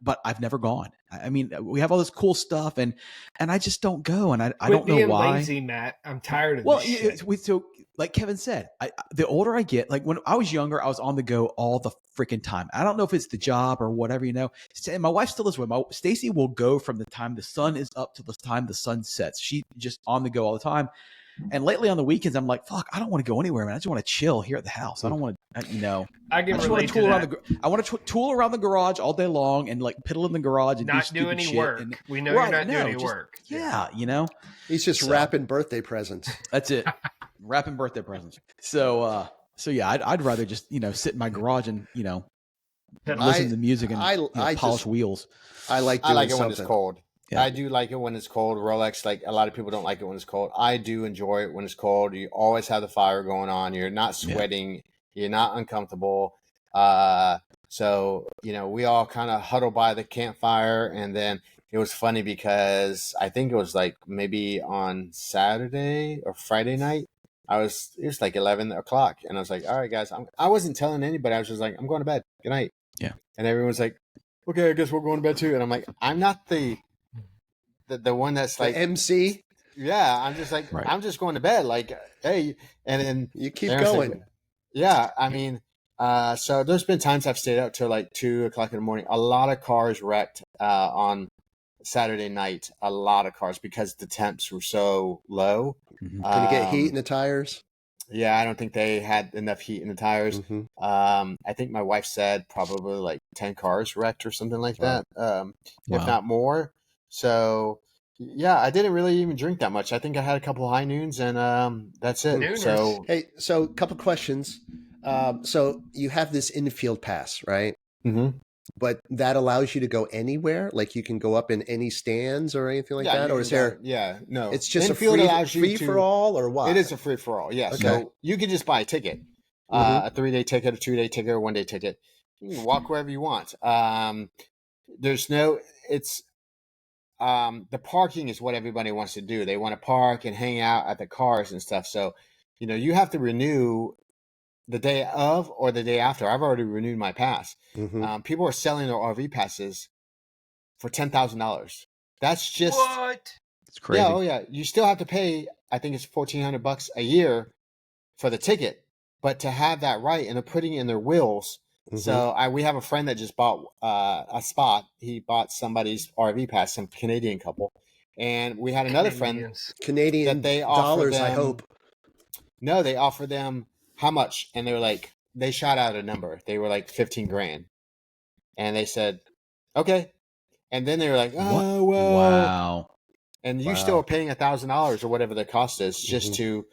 But I've never gone. I mean, we have all this cool stuff, and I just don't go, and I don't know why. Lazy, Matt. I'm tired of this shit. So like Kevin said, the older I get, when I was younger, I was on the go all the freaking time. I don't know if it's the job or whatever, And my wife still is with me. Stacy will go from the time the sun is up to the time the sun sets. She just on the go all the time. And lately on the weekends, I'm like, fuck, I don't want to go anywhere, man. I just want to chill here at the house. I don't want to, I can relate to that. I want to tool around the garage all day long and piddle in the garage and not do any work. We know you're not doing any work. Yeah, He's just wrapping birthday presents. That's it. Wrapping birthday presents. So yeah, I'd rather just sit in my garage and listen to music and polish wheels. I like doing it something. when it's cold. Yeah. I do like it when it's cold. Rolex, like a lot of people don't like it when it's cold. I do enjoy it when it's cold. You always have the fire going on. You're not sweating. You're not uncomfortable. So, we all kind of huddle by the campfire. And then it was funny because I think it was like maybe on Saturday or Friday night. It was like 11 o'clock. And I was like, all right, guys, I wasn't telling anybody. I was just like, I'm going to bed. Good night. Yeah. And everyone's like, okay, I guess we're going to bed too. And I'm like, I'm not the one that's like MC. Yeah, I'm just like Right. I'm just going to bed. Like, hey, and then You keep Aaron's going. like, yeah, I mean, so there's been times I've stayed up till like 2 o'clock in the morning. A lot of cars wrecked on Saturday night. A lot of cars because the temps were so low. Mhm. Can you get heat in the tires? Yeah, I don't think they had enough heat in the tires. Mhm. I think my wife said probably like 10 cars wrecked or something like Wow. that, if Wow. not more. So, yeah, I didn't really even drink that much. I think I had a couple of high noons and that's it. Nooners. So, Hey, so a couple questions. So you have this infield pass, right? mhm. But that allows you to go anywhere? Like you can go up in any stands or anything like Yeah, that? you Or is can there, go- yeah, no. it's just Infield a allows you free to- for all or what? It is a free for all. Yeah. Okay. So you can just buy a ticket, Mhm. a 3-day ticket, a 2-day ticket, or a 1-day ticket. You can walk wherever you want. It's the parking is what everybody wants to do. They want to park and hang out at the cars and stuff. So, you have to renew the day of or the day after. I've already renewed my pass. Mhm. People are selling their RV passes for $10,000. That's just What? It's crazy. Yeah, oh yeah. You still have to pay, I think it's $1,400 a year for the ticket, but to have that right, and they're putting it in their wills. Mhm. So we have a friend that just bought a spot. He bought somebody's RV pass, some Canadian couple, and we had another friend Canadians. Canadian that they offer dollars, I them- hope. No, they offer them how much? And they were like, they shot out a number. They were like 15 grand. And they said, okay. And then they were like, oh, well. Wow. And you Wow. still are paying $1,000 or whatever the cost is just Mhm. to,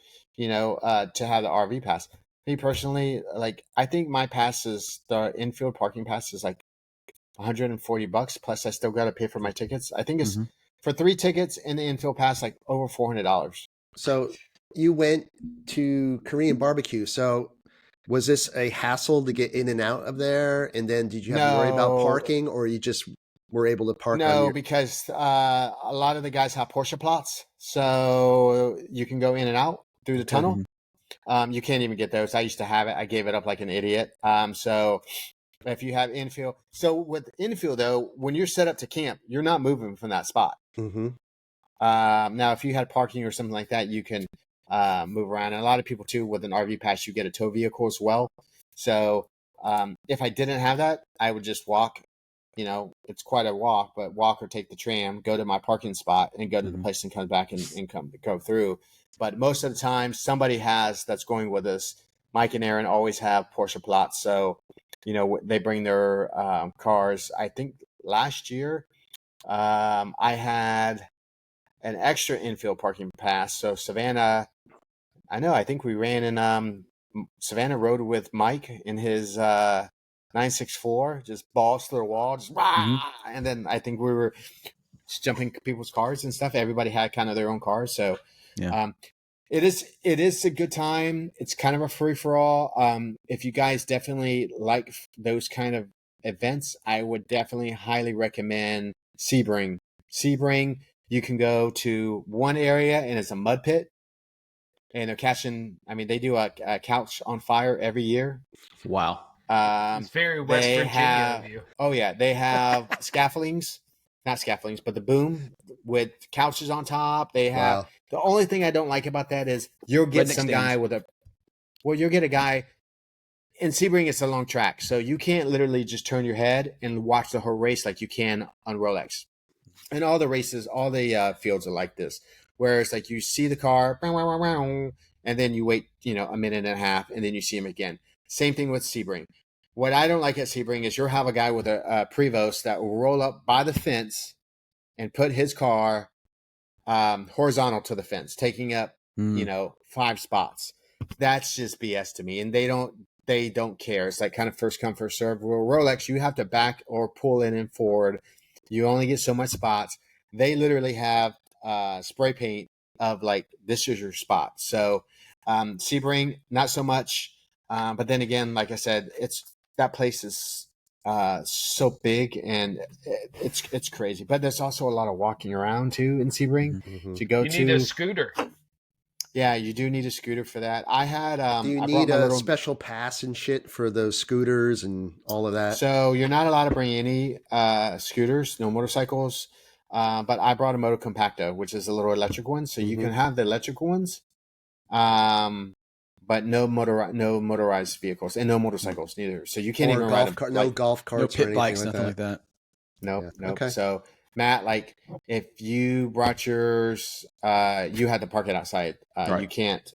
to have the RV pass. Me personally, like, I think my pass is the infield parking pass is like $140 plus I still got to pay for my tickets. I think it's Mhm. for 3 tickets in the infield pass, like over $400. So you went to Korean barbecue. So was this a hassle to get in and out of there? And then did you have to worry about No. parking, or you just were able to park on No, your... because a lot of the guys have Porsche plots, so you can go in and out through the tunnel. You can't even get those. I used to have it. I gave it up like an idiot. So if you have infield, so with infield though, when you're set up to camp, you're not moving from that spot. Mhm. Now, if you had parking or something like that, you can move around. And a lot of people too, with an RV pass, you get a tow vehicle as well. So if I didn't have that, I would just walk. It's quite a walk, but walk or take the tram, go to my parking spot and go to the Mhm. place and come back and go through. But most of the time, somebody that's going with us. Mike and Aaron always have Porsche plots. So, they bring their cars. I think last year I had an extra infield parking pass. So Savannah, I think we ran in Savannah Road with Mike in his 964, just balls to the wall, just rah! And then I think we were just jumping people's cars and stuff. Everybody had kind of their own cars, so Yeah. it is a good time. It's kind of a free for all. If you guys definitely like those kind of events, I would definitely highly recommend Sebring. Sebring, you can go to one area and it's a mud pit. And they're catching, they do a couch on fire every year. Wow. It's very West They Virginia have, of you. oh yeah, they have scaffoldings, not scaffoldings, but the boom with couches on top. They have, Wow. the only thing I don't like about that is you'll get Redneck some stands. guy you'll get a guy in Sebring. It's a long track. So you can't literally just turn your head and watch the whole race like you can on Rolex. And all the races, all the fields are like this, where it's like you see the car, and then you wait, a minute and a half, and then you see him again. Same thing with Sebring. What I don't like at Sebring is you'll have a guy with a Prevost that will roll up by the fence and put his car horizontal to the fence, taking up, 5 spots. That's just BS to me. And they don't care. It's like kind of first come, first serve. Well, Rolex, you have to back or pull in and forward. You only get so much spots. they literally have spray paint of like, this is your spot. So Sebring, not so much. But then again, like I said, that place is so big and it's crazy. But there's also a lot of walking around too in Sebring to go You to. need a scooter. Yeah, you do need a scooter for that. I had. Do you I need brought a my little special pass and shit for those scooters and all of that? So you're not allowed to bring any scooters, no motorcycles. But I brought a Moto Compacto, which is a little electric one. So you can have the electric ones, but no motorized vehicles and no motorcycles neither. So you can't Or even golf ride cart, like, no golf carts, No or pit anything bikes, like nothing that. like that. Nope, Yeah. nope. Okay. So Matt, like if you brought yours, you had to park it outside. Right. You can't.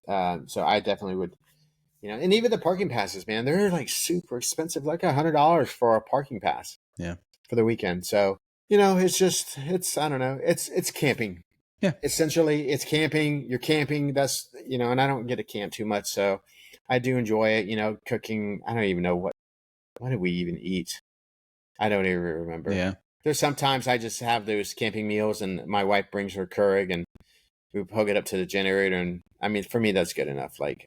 So I definitely would. And even the parking passes, man, they're like super expensive, like $100 for a parking pass. Yeah. For the weekend. So, it's I don't know. It's camping. Yeah. Essentially, it's camping. You're camping. That's, and I don't get to camp too much. So I do enjoy it, cooking. I don't even know what did we even eat? I don't even remember. Yeah. There's sometimes I just have those camping meals and my wife brings her Keurig and we hook it up to the generator. And I mean, for me, that's good enough. Like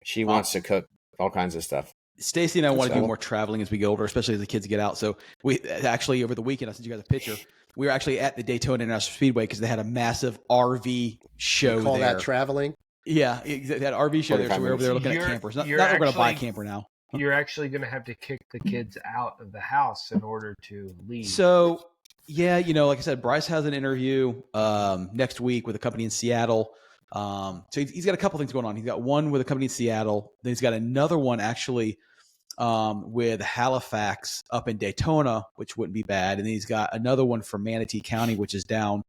she wants to cook all kinds of stuff. Stacy and I want to So- do more traveling as we get older, especially as the kids get out. So we actually, over the weekend, I sent you guys a picture. We were actually at the Daytona International Speedway because they had a massive RV show You call there. that traveling? Yeah, they had an RV show there, so we were over there looking at You're- campers. Not you're that we're going to buy a actually- camper now. You're actually going to have to kick the kids out of the house in order to leave. So, yeah, like I said, Bryce has an interview next week with a company in Seattle. So he's got a couple things going on. He's got one with a company in Seattle. Then he's got another one actually with Halifax up in Daytona, which wouldn't be bad. And then he's got another one for Manatee County, which is down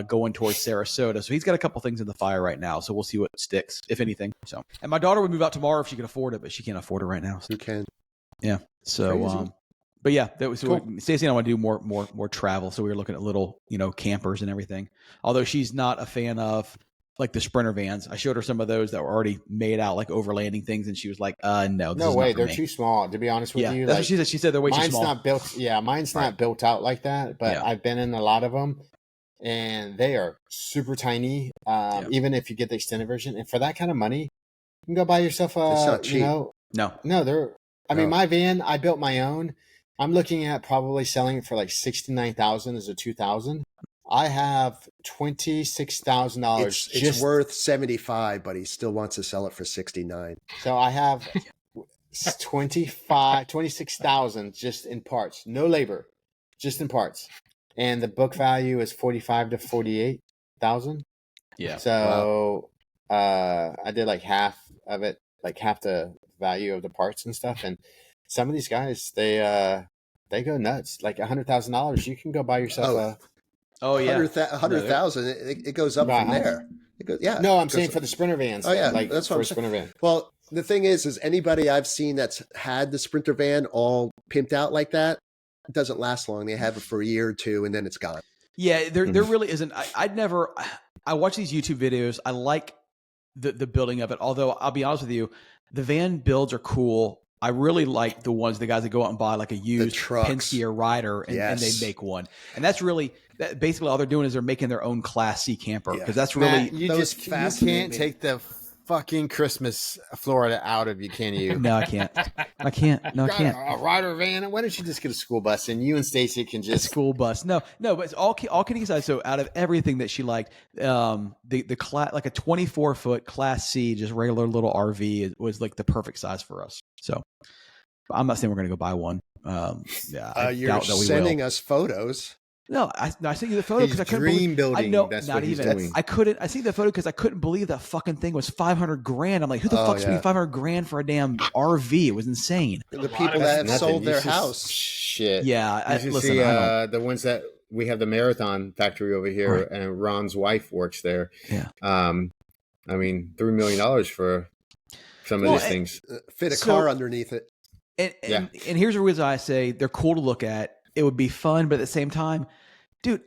going towards Sarasota. So he's got a couple things in the fire right now. So we'll see what sticks, if anything. So, and my daughter would move out tomorrow if she could afford it, but she can't afford it right now. So, You can. yeah. So, Crazy. but yeah, that was Cool. Stacey and I want to do more travel. So we were looking at little, campers and everything. Although she's not a fan of like the Sprinter vans. I showed her some of those that were already made out like overlanding things, and she was like, "No, this No is way, not for they're me." too small. To be honest with Yeah, you, that's like, what she said. She said they're way too mine's small. not built. Yeah, mine's not built out like that. But Yeah. I've been in a lot of them, and they are super tiny. Even if you get the extended version, and for that kind of money, you can go buy yourself a. It's not cheap. No, they're. I mean, No. my van, I built my own. I'm looking at probably selling it for like $69,000 as a 2000. I have $26,000. It's worth 75, but he still wants to sell it for 69. So I have 26,000 just in parts, no labor, just in parts, and the book value is 45 to 48,000. yeah. So I did like half of it, like half the value of the parts and stuff. And some of these guys, they go nuts. Like $100,000, you can go buy yourself Oh yeah. 100,000. It goes up Right. from there. It goes, yeah. No, I'm it saying goes- for the Sprinter vans. Oh, yeah, like that's what for I'm a Sprinter van. Well, the thing is anybody I've seen that's had the Sprinter van all pimped out like that, it doesn't last long. They have it for a year or two, and then it's gone. Yeah, there really isn't. I watch these YouTube videos. I like the building of it. Although I'll be honest with you, the van builds are cool. I really like the guys that go out and buy like a used trucks. Penske or Ryder and they Yes. make one. And that's really basically all they're doing is they're making their own Class C camper Yeah. because that's really Matt, you those just you fascinate can't me. take the fucking Christmas Florida out of you, can you? no, I can't. I can't. No, I Got can't. a Ryder van. Why don't you just get a school bus and you and Stacy can A just school bus. No, but it's all kidding aside. So out of everything that she liked, the class, like a 24-foot Class C, just regular little RV was like the perfect size for us. So I'm not saying we're going to go buy one. Yeah, I You're doubt that we sending will. us photos. No, I sent you the photo because He's I couldn't dream believe. building. I know, That's not what he's even. doing. I couldn't. I seen the photo because I couldn't believe that fucking thing was $500,000. I'm like, who the Oh, fuck's spending yeah. $500,000 for a damn RV? It was insane. The people that have Nothing. sold You their should- house. Shit. Yeah, You should listen. see I don't. the ones that we have the Marathon factory over here, Right. and Ron's wife works there. Yeah. I mean, $3 million for some of Well, these things. Fit a So- car underneath it. And here's the reason I say they're cool to look at. It would be fun, but at the same time, dude,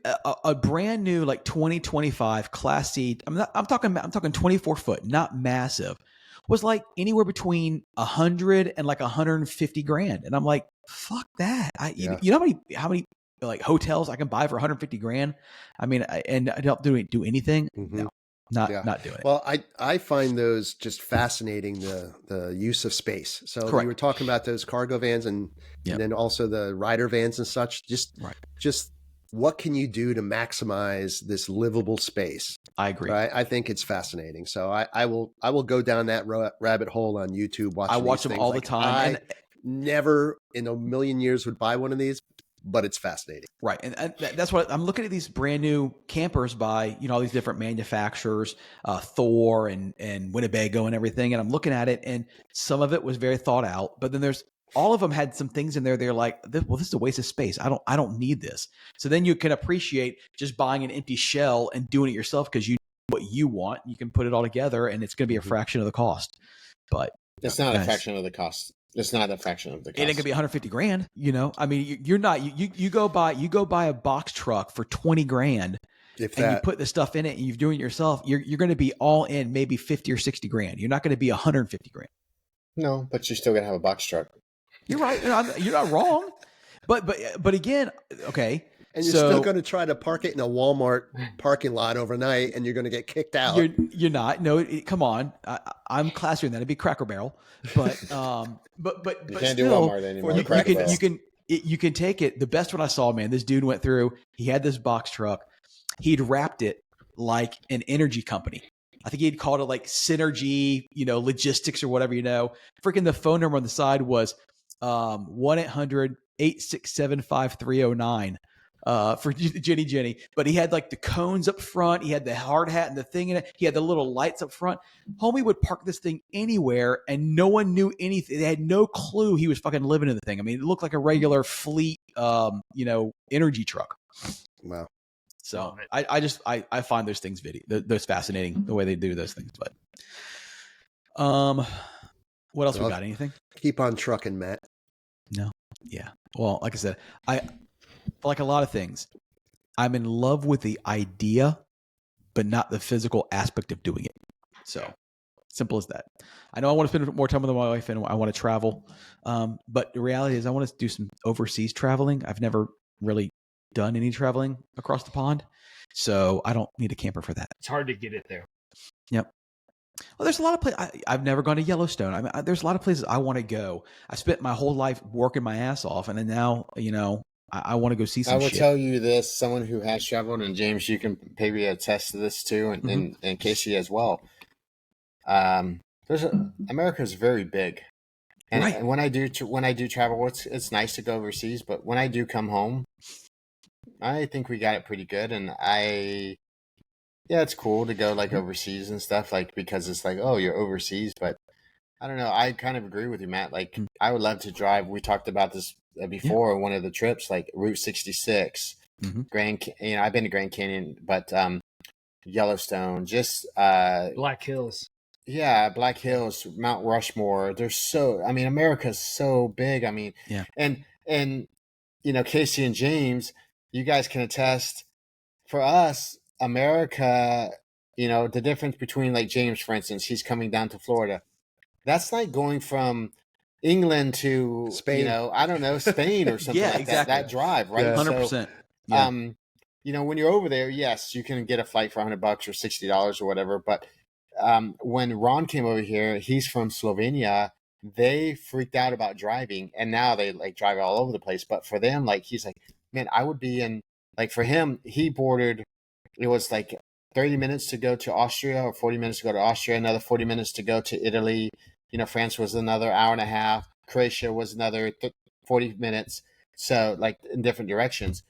a brand new like 2025 Class C. I'm talking 24 foot, not massive. Was like anywhere between 100 and like 150 grand, and I'm like, fuck that. Yeah. You know how many like hotels I can buy for 150 grand. I mean, and I don't do anything. Mhm. No, Yeah. not doing it. Well, I find those just fascinating, the use of space. So Correct. you were talking about those cargo vans and then also the rider vans and such. Just what can you do to maximize this livable space? I agree. Right? I think it's fascinating. So I will go down that rabbit hole on YouTube. I watch them all the time. I never in a million years would buy one of these, but it's fascinating. Right. And that's what I'm looking at, these brand new campers by, all these different manufacturers, Thor and Winnebago and everything. And I'm looking at it, and some of it was very thought out, but then all of them had some things in there. They're like, well, this is a waste of space. I don't need this. So then you can appreciate just buying an empty shell and doing it yourself, because you know what you want. You can put it all together, and it's going to be a fraction of the cost. But it's not a fraction of the cost. It's not a fraction of the cost. It ain't gonna be 150 grand. I mean, you're not. You go buy a box truck for 20 grand, and you put the stuff in it, and you're doing it yourself. You're going to be all in maybe 50 or 60 grand. You're not going to be 150 grand. No, but you're still gonna have a box truck. You're right. You're not wrong. But again, okay. And you're still going to try to park it in a Walmart parking lot overnight, and you're going to get kicked out. You're not. No, come on. I'm classier than that. It'd be Cracker Barrel. But you can't still, do Walmart anymore. You can take it. The best one I saw, man. This dude went through. He had this box truck. He'd wrapped it like an energy company. I think he'd called it like Synergy, logistics or whatever. Freaking the phone number on the side was 1-800-867-5309. For Jenny, but he had like the cones up front. He had the hard hat and the thing in it. He had the little lights up front. Homie would park this thing anywhere, and no one knew anything. They had no clue he was fucking living in the thing. I mean, it looked like a regular fleet, energy truck. Wow. So I find those things those fascinating, the way they do those things. But what else we got? Anything? Keep on trucking, Matt. No. Yeah. Well, like I said, like a lot of things, I'm in love with the idea, but not the physical aspect of doing it. So simple as that. I know I want to spend more time with my wife, and I want to travel. But the reality is I want to do some overseas traveling. I've never really done any traveling across the pond, so I don't need a camper for that. It's hard to get it there. Yep. Well, there's a lot of places. I've never gone to Yellowstone. I mean, there's a lot of places I want to go. I spent my whole life working my ass off, and then now, I want to go see some shit. I will tell you this, someone who has traveled, and James, you can maybe attest to this too, and Casey as well. America is very big. And, right. And when I do travel, it's nice to go overseas, but when I do come home, I think we got it pretty good. And it's cool to go like overseas and stuff, like, because it's like, oh, you're overseas, but I don't know. I kind of agree with you, Matt. Like, I would love to drive. We talked about this before, one of the trips, like Route 66, I've been to Grand Canyon, but Yellowstone, just Black Hills. Yeah, Black Hills, Mount Rushmore. America's so big. I mean, and Casey and James, you guys can attest. For us, America, the difference between, like, James, for instance, he's coming down to Florida. That's like going from England to Spain, Spain or something like exactly. that drive, right? 100%. So, when you're over there, yes, you can get a flight for $100 or $60 or whatever. But when Ron came over here, he's from Slovenia. They freaked out about driving, and now they like drive all over the place. But for them, like, he's like, man, I would be in, like, for him, he boarded, it was like 30 minutes to go to Austria, or 40 minutes to go to Austria, another 40 minutes to go to Italy. France was another hour and a half. Croatia was another 40 minutes. So, like, in different directions.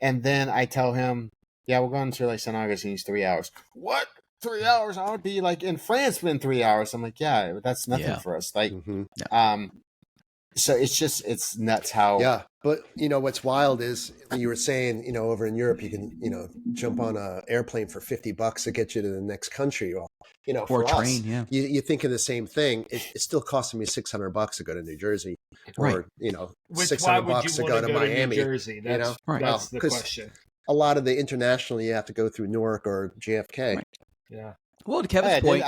And then I tell him, yeah, we're going to, like, St. Augustine's 3 hours. What? 3 hours? I would be, like, in France in 3 hours. I'm like, yeah, that's nothing for us. Like, so it's nuts how. Yeah. But, what's wild is you were saying, over in Europe, you can, jump on an airplane for $50 to get you to the next country. Well, or for a train, us, you think of the same thing. It's still costing me $600 to go to New Jersey, or, $600 to go to Miami. New Jersey? That's the question. A lot of the international, you have to go through Newark or JFK. Right. Yeah. Well, to Kevin's point,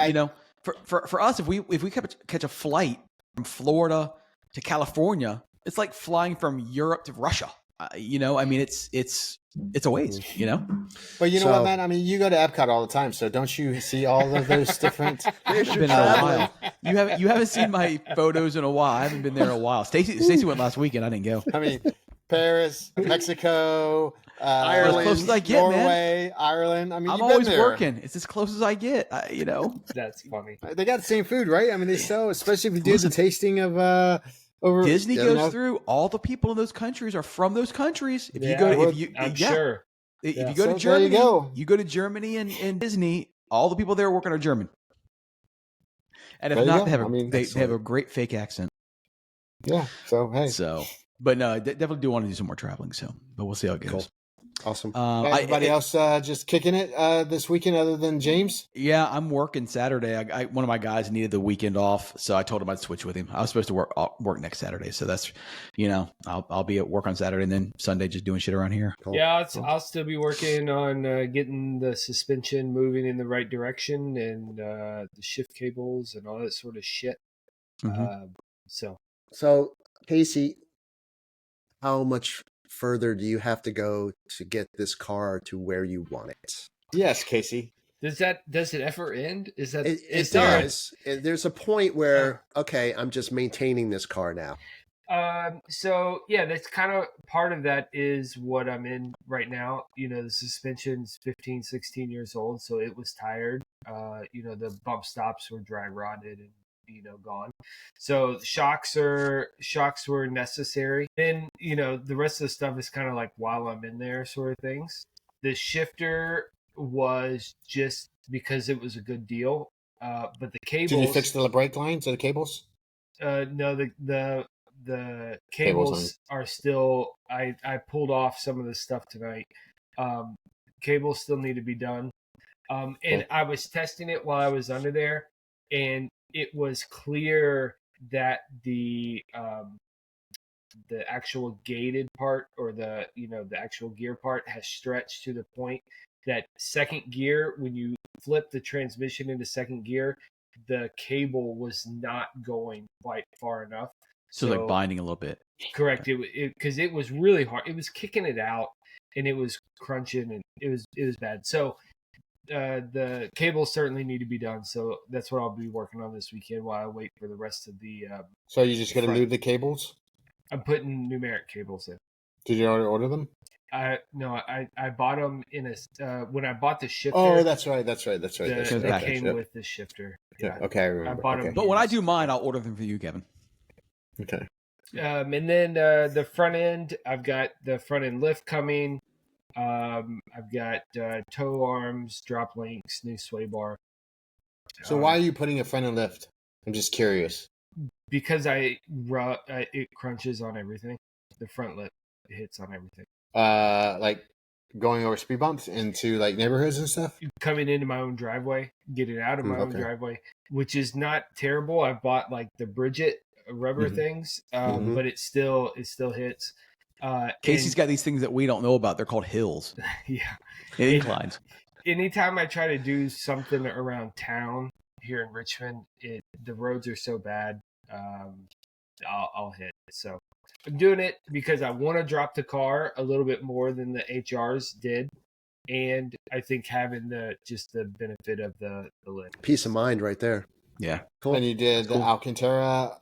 for us, if we catch a flight from Florida to California, it's like flying from Europe to Russia. you know, I mean, it's a ways, you know. But you know So- what, man? I mean, you go to Epcot all the time, so don't you see all of those different? It's You're been a traveling. while. You haven't seen my photos in a while. I haven't been there in a while. Stacy went last weekend. I didn't go. I mean, Paris, Mexico, Ireland, as close as I get, man. Norway, Ireland. I mean, I'm you've been always there. working. It's as close as I get. You know. That's funny. They got the same food, right? I mean, they sell, especially if you do Listen, the tasting of over Disney you goes know. through. All the people in those countries are from those countries. If you Yeah, go, well, if you, I'm yeah, sure. if Yeah. you go So to there Germany, you go. to Germany and Disney. All the people there working are German. And if There you not, go. they have a I mean, they have a excellent. great fake accent. Yeah. So hey, So, but no, I definitely do want to do some more traveling. So, but we'll see how it goes. Cool. Awesome. everybody else just kicking it this weekend, other than James. Yeah, I'm working Saturday. One of my guys needed the weekend off, so I told him I'd switch with him. I was supposed to work next Saturday, so that's, you know, I'll be at work on Saturday and then Sunday just doing shit around here. Cool. Yeah, I'll still be working on getting the suspension moving in the right direction and the shift cables and all that sort of shit. Mhm. So Casey, how much further do you have to go to get this car to where you want it? Yes, Casey. does it ever end? Is that It is there a- does. There's a point where, okay, I'm just maintaining this car now. So yeah, that's kind of part of that is what I'm in right now. You know, the suspension's 15, 16 years old, so it was tired. You know, the bump stops were dry rotted and, you know, gone. So shocks were necessary. Then, you know, the rest of the stuff is kind of like while I'm in there sort of things. The shifter was just because it was a good deal. But the cables, Did you fix the brake lines or the cables? no, the Cables cables are still. I pulled off some of the stuff tonight. Cables still need to be done. And Cool. I was testing it while I was under there, and it was clear that the actual gated part, or the actual gear part, has stretched to the point that second gear, when you flip the transmission into second gear, the cable was not going quite far enough. So like binding a little bit. Correct. Because it was really hard. It was kicking it out, and it was crunching, and it was bad. So the cables certainly need to be done. So that's what I'll be working on this weekend while I wait for the rest of the. So you just gonna Front. lube the cables? I'm putting numeric cables in. Did you already order them? I bought them in a when I bought the shifter. Oh, that's right. That's right. They came with the shifter. Yeah. Okay, I remember. I bought okay. them. But when I do mine, I'll order them for you, Kevin. Okay. And then the front end, I've got the front end lift coming. I've got toe arms, drop links, new sway bar. So why are you putting a front end lift? I'm just curious. Because it crunches on everything. The front lift hits on everything. Like going over speed bumps into like neighborhoods and stuff. Coming into my own driveway, getting out of my own Okay. driveway, which is not terrible. I bought like the Bridget rubber Mhm. things, Mhm. but it still hits. Casey's and- got these things that we don't know about. They're called hills yeah. and inclines. Anytime I try to do something around town here in Richmond, the roads are so bad. I'll hit. So I'm doing it because I want to drop the car a little bit more than the HRs did, and I think having the benefit of the lift. Peace of mind right there. Yeah. Cool. And you did the Cool. Alcantara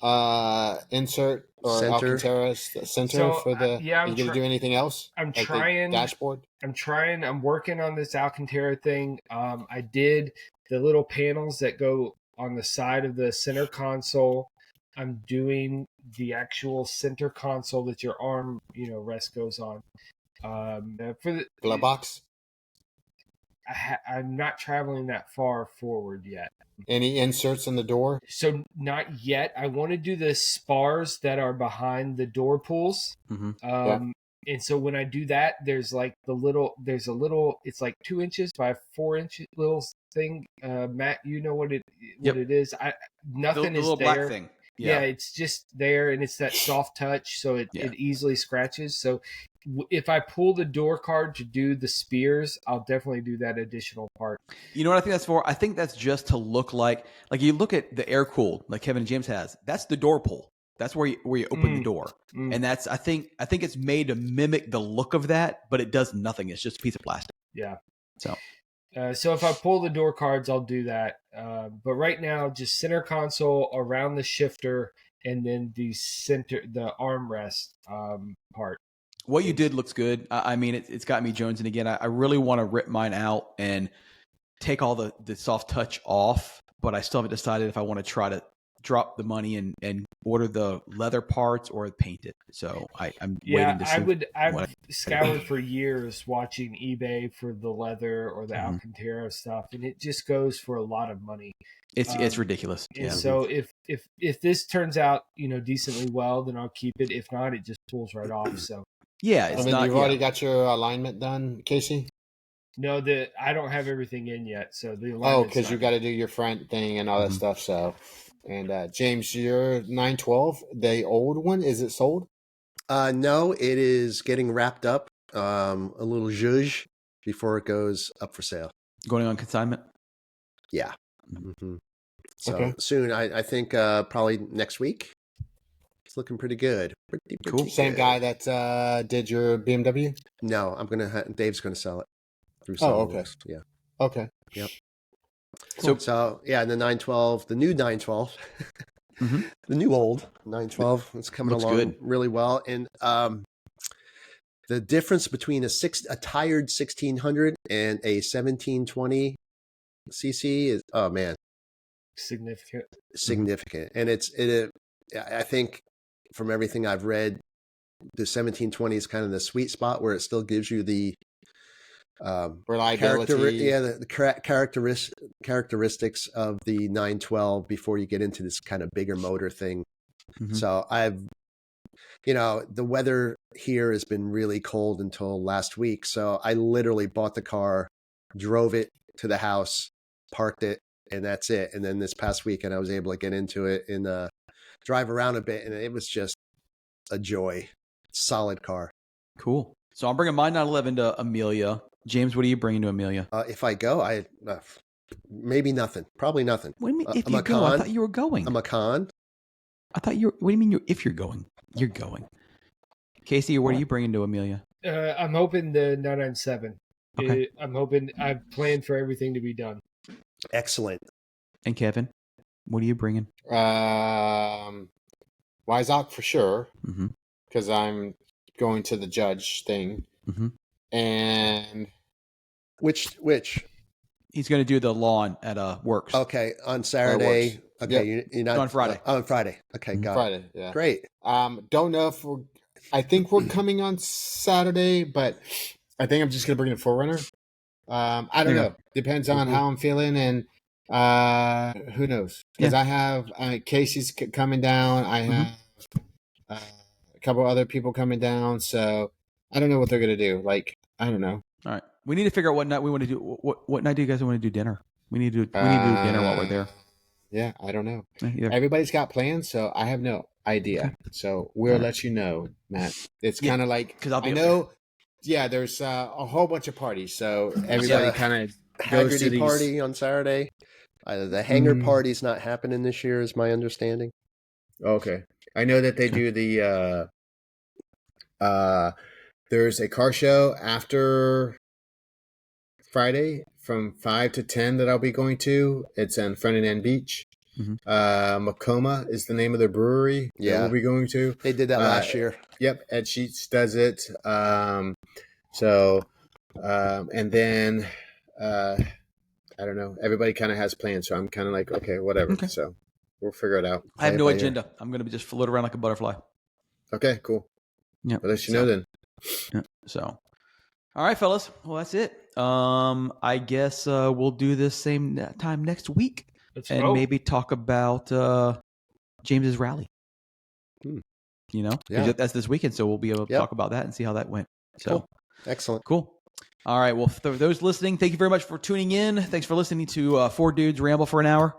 insert or Center. Alcantara center So, for the. yeah, I'm you gonna do anything else? I'm Like the trying. dashboard. I'm working on this Alcantara thing. I did the little panels that go on the side of the center console. I'm doing the actual center console that your arm, rest goes on. For the Glove box. I'm not traveling that far forward yet. Any inserts in the door? So not yet. I want to do the spars that are behind the door pulls. Mm-hmm. And so when I do that, there's a little, it's like 2 inches by 4 inch little thing. Matt, you know what it is. Nothing the is little there. black thing. Yeah, it's just there, and it's that soft touch, so it easily scratches. So if I pull the door card to do the spears, I'll definitely do that additional part. You know what I think that's for? I think that's just to look like you look at the air cooled, like Kevin and James has. That's the door pull. That's where you open the door. And that's I think it's made to mimic the look of that, but it does nothing. It's just a piece of plastic. Yeah. So so if I pull the door cards, I'll do that. But right now, just center console around the shifter, and then the armrest part. what you did looks good. I mean, it's got me jonesing again. I really want to rip mine out and take all the soft touch off, but I still haven't decided if I want to try to drop the money and order the leather parts or paint it. So I'm waiting to see. I've scoured for years watching eBay for the leather or the Alcantara stuff, and it just goes for a lot of money. It's ridiculous. And so if this turns out, decently well, then I'll keep it. If not, it just pulls right off. So yeah, it's not. You've already got your alignment done, Casey? No, I don't have everything in yet. So the because you got to do your front thing and all that stuff. So, and James, your 912, the old one, is it sold? No, it is getting wrapped up. A little zhuzh before it goes up for sale. Going on consignment. Yeah. So soon, I think probably next week. It's looking pretty good. Pretty cool. Same guy that did your BMW? No, Dave's gonna sell it through List. Yeah. Okay. Yep. Cool. So yeah, the 912, the new 912, the new old 912, it's coming along really well. And the difference between a tired 1600 and a 1720 cc is, oh man, significant. And I think from everything I've read, the 1720 is kind of the sweet spot where it still gives you the reliability, the characteristics of the 912 before you get into this kind of bigger motor thing. So the weather here has been really cold until last week. So I literally bought the car, drove it to the house, parked it, and that's it. And then this past weekend, I was able to get into it and drive around a bit, and it was just a joy. Solid car. Cool. So I'm bringing my 911 to Amelia. James, what are you bringing to Amelia? If I go, maybe nothing. Probably nothing. What do you mean if you go? I thought you were going. I'm a con. I thought you were. What do you mean if you're going? You're going. Casey, what are you bringing to Amelia? I'm hoping the 997. Okay. I'm hoping I've planned for everything to be done. Excellent. And Kevin, what are you bringing? Weizok for sure, because I'm going to the judge thing. And which he's going to do the lawn at Works. Okay, on Saturday. Okay, yep. You're not on Friday. On Friday. Okay, got Friday. it. Yeah, great. Don't know if I think we're coming on Saturday, but I think I'm just going to bring the 4Runner. I don't know. Depends on how I'm feeling, and who knows? Because I have Casey's coming down. I have a couple other people coming down, so I don't know what they're going to do. Like, I don't know. All right, we need to figure out what night we want to do. What night do you guys want to do dinner? We need to do dinner while we're there. Yeah, I don't know. Either. Everybody's got plans, so I have no idea. Okay. So we'll let you know, Matt. It's kind of like, because I know. Yeah, there's a whole bunch of parties, so everybody kind of goes to these... party on Saturday. The hangar party's not happening this year, is my understanding. Okay, I know that they do the. There's a car show after Friday from 5 to 10 that I'll be going to. It's on Ferdinand Beach. Macoma is the name of the brewery that we'll be going to. They did that last year. Yep, Ed Sheets does it. And then I don't know. Everybody kind of has plans, so I'm kind of like, okay, whatever. Okay. So we'll figure it out. I have no agenda. I'm going to just float around like a butterfly. Okay, cool. Yeah, I'll let you know then. Yeah. So, all right, fellas. Well, that's it. I guess we'll do this same time next week. Maybe talk about James's rally. That's this weekend, so we'll be able to talk about that and see how that went. So, cool. Excellent. Cool. All right. Well, for those listening, thank you very much for tuning in. Thanks for listening to Four Dudes Ramble for an hour.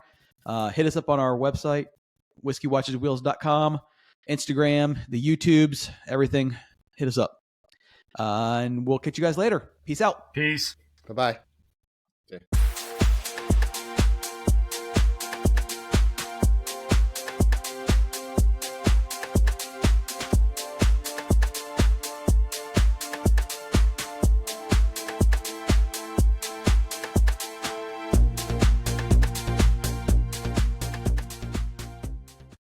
Hit us up on our website, whiskeyWatchesWheels.com, Instagram, the YouTubes, everything. Hit us up. And we'll catch you guys later. Peace out. Peace. Bye-bye.